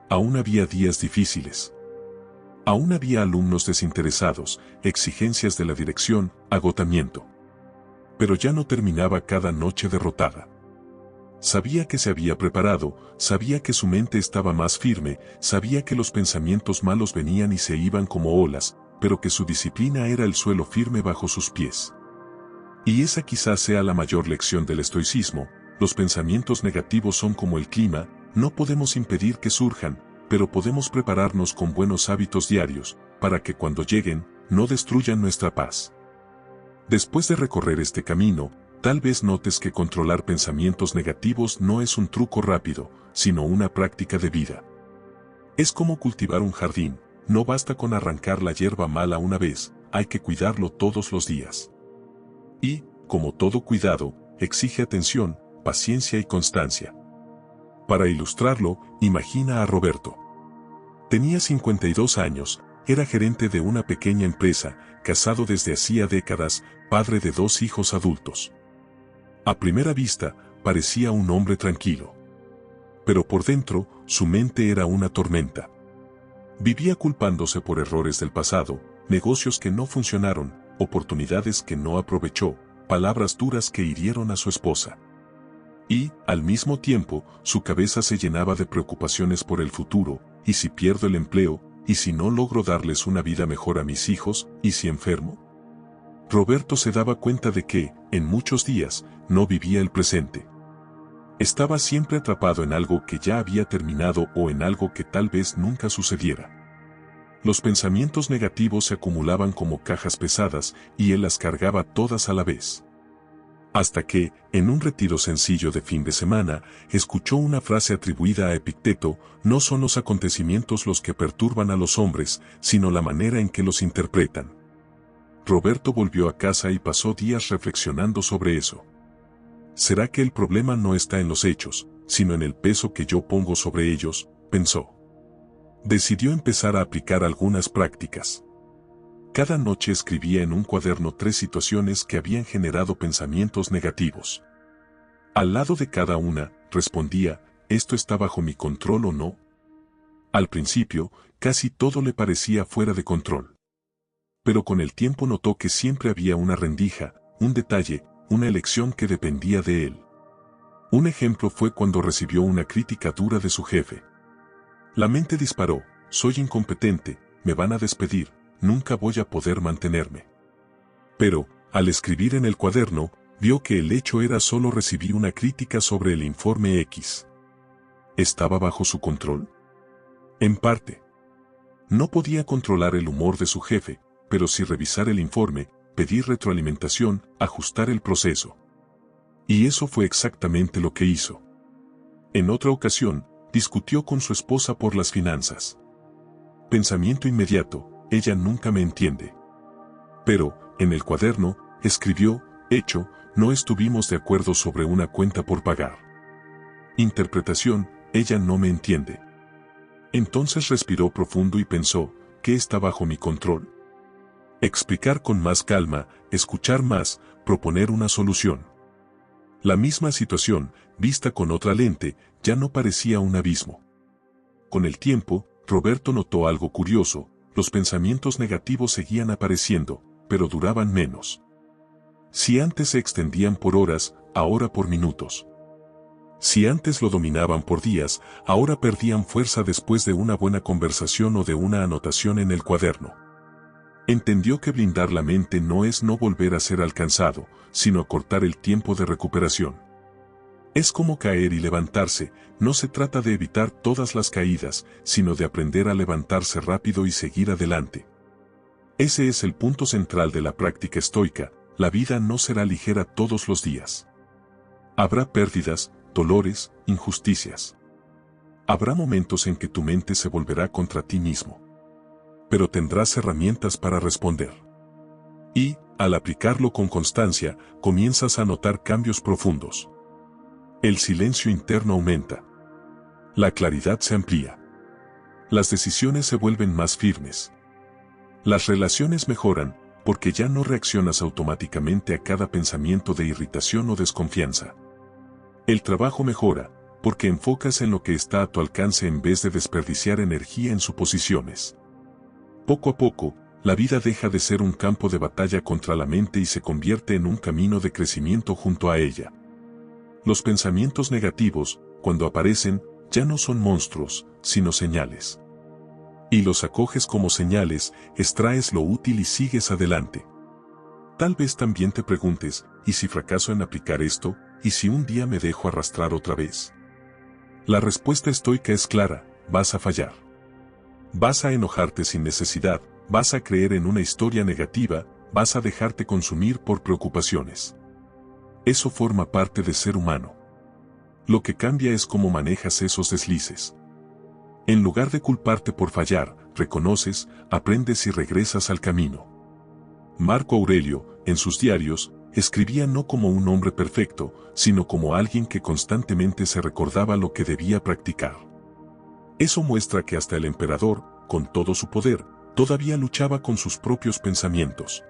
Aún había días difíciles. Aún había alumnos desinteresados, exigencias de la dirección, agotamiento. Pero ya no terminaba cada noche derrotada. Sabía que se había preparado, sabía que su mente estaba más firme, sabía que los pensamientos malos venían y se iban como olas, pero que su disciplina era el suelo firme bajo sus pies. Y esa quizás sea la mayor lección del estoicismo, los pensamientos negativos son como el clima, no podemos impedir que surjan, pero podemos prepararnos con buenos hábitos diarios, para que cuando lleguen, no destruyan nuestra paz. Después de recorrer este camino, tal vez notes que controlar pensamientos negativos no es un truco rápido, sino una práctica de vida. Es como cultivar un jardín, no basta con arrancar la hierba mala una vez, hay que cuidarlo todos los días. Y, como todo cuidado, exige atención, paciencia y constancia. Para ilustrarlo, imagina a Roberto. Tenía 52 años, era gerente de una pequeña empresa, casado desde hacía décadas, padre de 2 hijos adultos. A primera vista, parecía un hombre tranquilo. Pero por dentro, su mente era una tormenta. Vivía culpándose por errores del pasado, negocios que no funcionaron, oportunidades que no aprovechó, palabras duras que hirieron a su esposa. Y, al mismo tiempo, su cabeza se llenaba de preocupaciones por el futuro, ¿y si pierdo el empleo? ¿Y si no logro darles una vida mejor a mis hijos? ¿Y si enfermo? Roberto se daba cuenta de que, en muchos días, no vivía el presente. Estaba siempre atrapado en algo que ya había terminado o en algo que tal vez nunca sucediera. Los pensamientos negativos se acumulaban como cajas pesadas y él las cargaba todas a la vez. Hasta que, en un retiro sencillo de fin de semana, escuchó una frase atribuida a Epicteto: no son los acontecimientos los que perturban a los hombres, sino la manera en que los interpretan. Roberto volvió a casa y pasó días reflexionando sobre eso. ¿Será que el problema no está en los hechos, sino en el peso que yo pongo sobre ellos?, pensó. Decidió empezar a aplicar algunas prácticas. Cada noche escribía en un cuaderno 3 situaciones que habían generado pensamientos negativos. Al lado de cada una, respondía: ¿esto está bajo mi control o no? Al principio, casi todo le parecía fuera de control. Pero con el tiempo notó que siempre había una rendija, un detalle, una elección que dependía de él. Un ejemplo fue cuando recibió una crítica dura de su jefe. La mente disparó: soy incompetente, me van a despedir, nunca voy a poder mantenerme. Pero, al escribir en el cuaderno, vio que el hecho era solo recibir una crítica sobre el informe X. ¿Estaba bajo su control? En parte. No podía controlar el humor de su jefe, pero sí revisar el informe, pedir retroalimentación, ajustar el proceso. Y eso fue exactamente lo que hizo. En otra ocasión, discutió con su esposa por las finanzas. Pensamiento inmediato: ella nunca me entiende. Pero, en el cuaderno, escribió: hecho, no estuvimos de acuerdo sobre una cuenta por pagar. Interpretación: ella no me entiende. Entonces respiró profundo y pensó: ¿qué está bajo mi control? Explicar con más calma, escuchar más, proponer una solución. La misma situación, vista con otra lente, ya no parecía un abismo. Con el tiempo, Roberto notó algo curioso: los pensamientos negativos seguían apareciendo, pero duraban menos. Si antes se extendían por horas, ahora por minutos. Si antes lo dominaban por días, ahora perdían fuerza después de una buena conversación o de una anotación en el cuaderno. Entendió que blindar la mente no es no volver a ser alcanzado, sino acortar el tiempo de recuperación. Es como caer y levantarse: no se trata de evitar todas las caídas, sino de aprender a levantarse rápido y seguir adelante. Ese es el punto central de la práctica estoica: la vida no será ligera todos los días. Habrá pérdidas, dolores, injusticias. Habrá momentos en que tu mente se volverá contra ti mismo. Pero tendrás herramientas para responder. Y, al aplicarlo con constancia, comienzas a notar cambios profundos. El silencio interno aumenta. La claridad se amplía. Las decisiones se vuelven más firmes. Las relaciones mejoran, porque ya no reaccionas automáticamente a cada pensamiento de irritación o desconfianza. El trabajo mejora, porque enfocas en lo que está a tu alcance en vez de desperdiciar energía en suposiciones. Poco a poco, la vida deja de ser un campo de batalla contra la mente y se convierte en un camino de crecimiento junto a ella. Los pensamientos negativos, cuando aparecen, ya no son monstruos, sino señales. Y los acoges como señales, extraes lo útil y sigues adelante. Tal vez también te preguntes: ¿y si fracaso en aplicar esto? ¿Y si un día me dejo arrastrar otra vez? La respuesta estoica es clara: vas a fallar. Vas a enojarte sin necesidad, vas a creer en una historia negativa, vas a dejarte consumir por preocupaciones. Eso forma parte de ser humano. Lo que cambia es cómo manejas esos deslices. En lugar de culparte por fallar, reconoces, aprendes y regresas al camino. Marco Aurelio, en sus diarios, escribía no como un hombre perfecto, sino como alguien que constantemente se recordaba lo que debía practicar. Eso muestra que hasta el emperador, con todo su poder, todavía luchaba con sus propios pensamientos.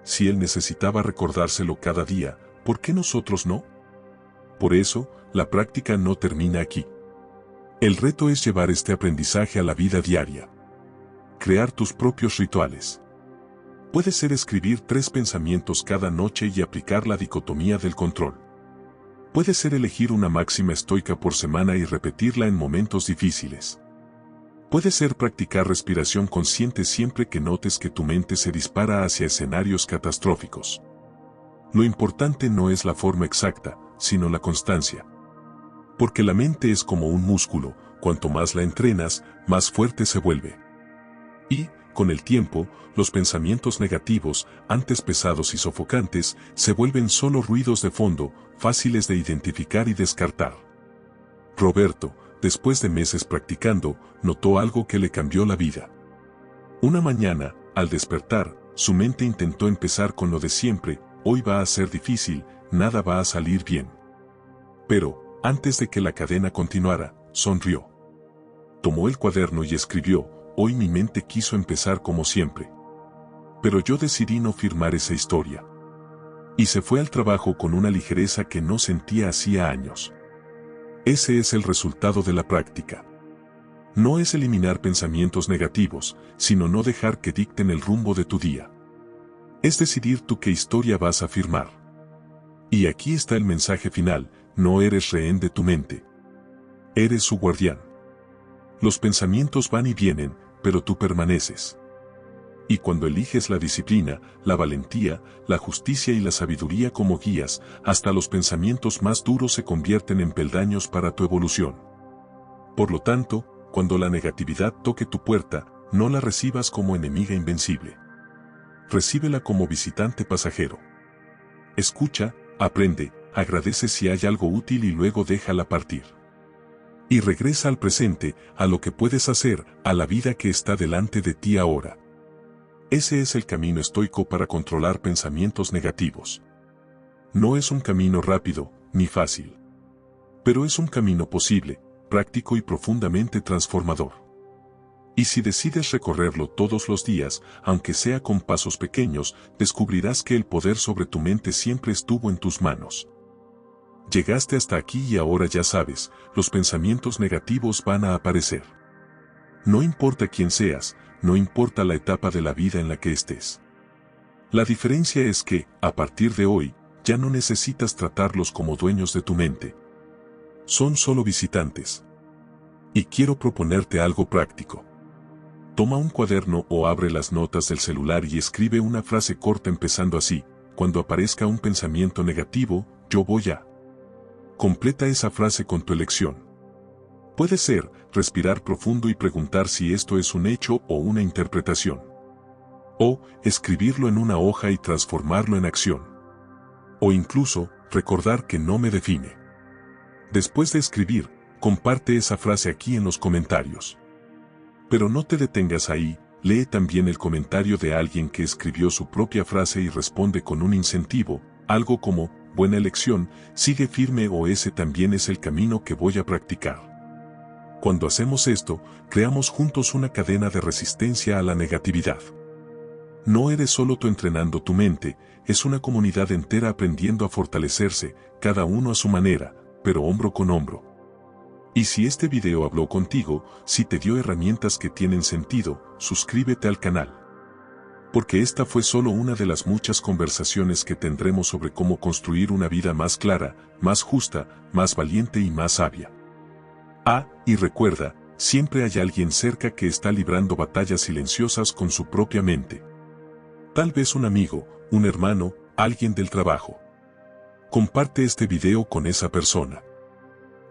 Si él necesitaba recordárselo cada día, ¿por qué nosotros no? Por eso, la práctica no termina aquí. El reto es llevar este aprendizaje a la vida diaria. Crear tus propios rituales. Puede ser escribir 3 pensamientos cada noche y aplicar la dicotomía del control. Puede ser elegir una máxima estoica por semana y repetirla en momentos difíciles. Puede ser practicar respiración consciente siempre que notes que tu mente se dispara hacia escenarios catastróficos. Lo importante no es la forma exacta, sino la constancia. Porque la mente es como un músculo, cuanto más la entrenas, más fuerte se vuelve. Y, con el tiempo, los pensamientos negativos, antes pesados y sofocantes, se vuelven solo ruidos de fondo, fáciles de identificar y descartar. Roberto, después de meses practicando, notó algo que le cambió la vida. Una mañana, al despertar, su mente intentó empezar con lo de siempre: hoy va a ser difícil, nada va a salir bien. Pero, antes de que la cadena continuara, sonrió. Tomó el cuaderno y escribió: hoy mi mente quiso empezar como siempre. Pero yo decidí no firmar esa historia. Y se fue al trabajo con una ligereza que no sentía hacía años. Ese es el resultado de la práctica. No es eliminar pensamientos negativos, sino no dejar que dicten el rumbo de tu día. Es decidir tú qué historia vas a firmar. Y aquí está el mensaje final: no eres rehén de tu mente. Eres su guardián. Los pensamientos van y vienen, pero tú permaneces. Y cuando eliges la disciplina, la valentía, la justicia y la sabiduría como guías, hasta los pensamientos más duros se convierten en peldaños para tu evolución. Por lo tanto, cuando la negatividad toque tu puerta, no la recibas como enemiga invencible. Recíbela como visitante pasajero. Escucha, aprende, agradece si hay algo útil y luego déjala partir. Y regresa al presente, a lo que puedes hacer, a la vida que está delante de ti ahora. Ese es el camino estoico para controlar pensamientos negativos. No es un camino rápido, ni fácil. Pero es un camino posible, práctico y profundamente transformador. Y si decides recorrerlo todos los días, aunque sea con pasos pequeños, descubrirás que el poder sobre tu mente siempre estuvo en tus manos. Llegaste hasta aquí y ahora ya sabes, los pensamientos negativos van a aparecer. No importa quién seas, no importa la etapa de la vida en la que estés. La diferencia es que, a partir de hoy, ya no necesitas tratarlos como dueños de tu mente. Son solo visitantes. Y quiero proponerte algo práctico. Toma un cuaderno o abre las notas del celular y escribe una frase corta empezando así: cuando aparezca un pensamiento negativo, yo voy a... Completa esa frase con tu elección. Puede ser, respirar profundo y preguntar si esto es un hecho o una interpretación. O, escribirlo en una hoja y transformarlo en acción. O incluso, recordar que no me define. Después de escribir, comparte esa frase aquí en los comentarios. Pero no te detengas ahí, lee también el comentario de alguien que escribió su propia frase y responde con un incentivo, algo como: buena elección, sigue firme, o ese también es el camino que voy a practicar. Cuando hacemos esto, creamos juntos una cadena de resistencia a la negatividad. No eres solo tú entrenando tu mente, es una comunidad entera aprendiendo a fortalecerse, cada uno a su manera, pero hombro con hombro. Y si este video habló contigo, si te dio herramientas que tienen sentido, suscríbete al canal. Porque esta fue solo una de las muchas conversaciones que tendremos sobre cómo construir una vida más clara, más justa, más valiente y más sabia. Ah, y recuerda, siempre hay alguien cerca que está librando batallas silenciosas con su propia mente. Tal vez un amigo, un hermano, alguien del trabajo. Comparte este video con esa persona.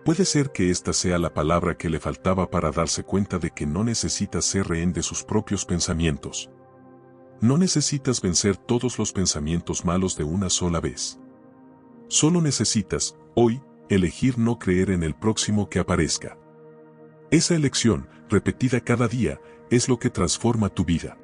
Puede ser que esta sea la palabra que le faltaba para darse cuenta de que no necesita ser rehén de sus propios pensamientos. No necesitas vencer todos los pensamientos malos de una sola vez. Solo necesitas, hoy, elegir no creer en el próximo que aparezca. Esa elección, repetida cada día, es lo que transforma tu vida.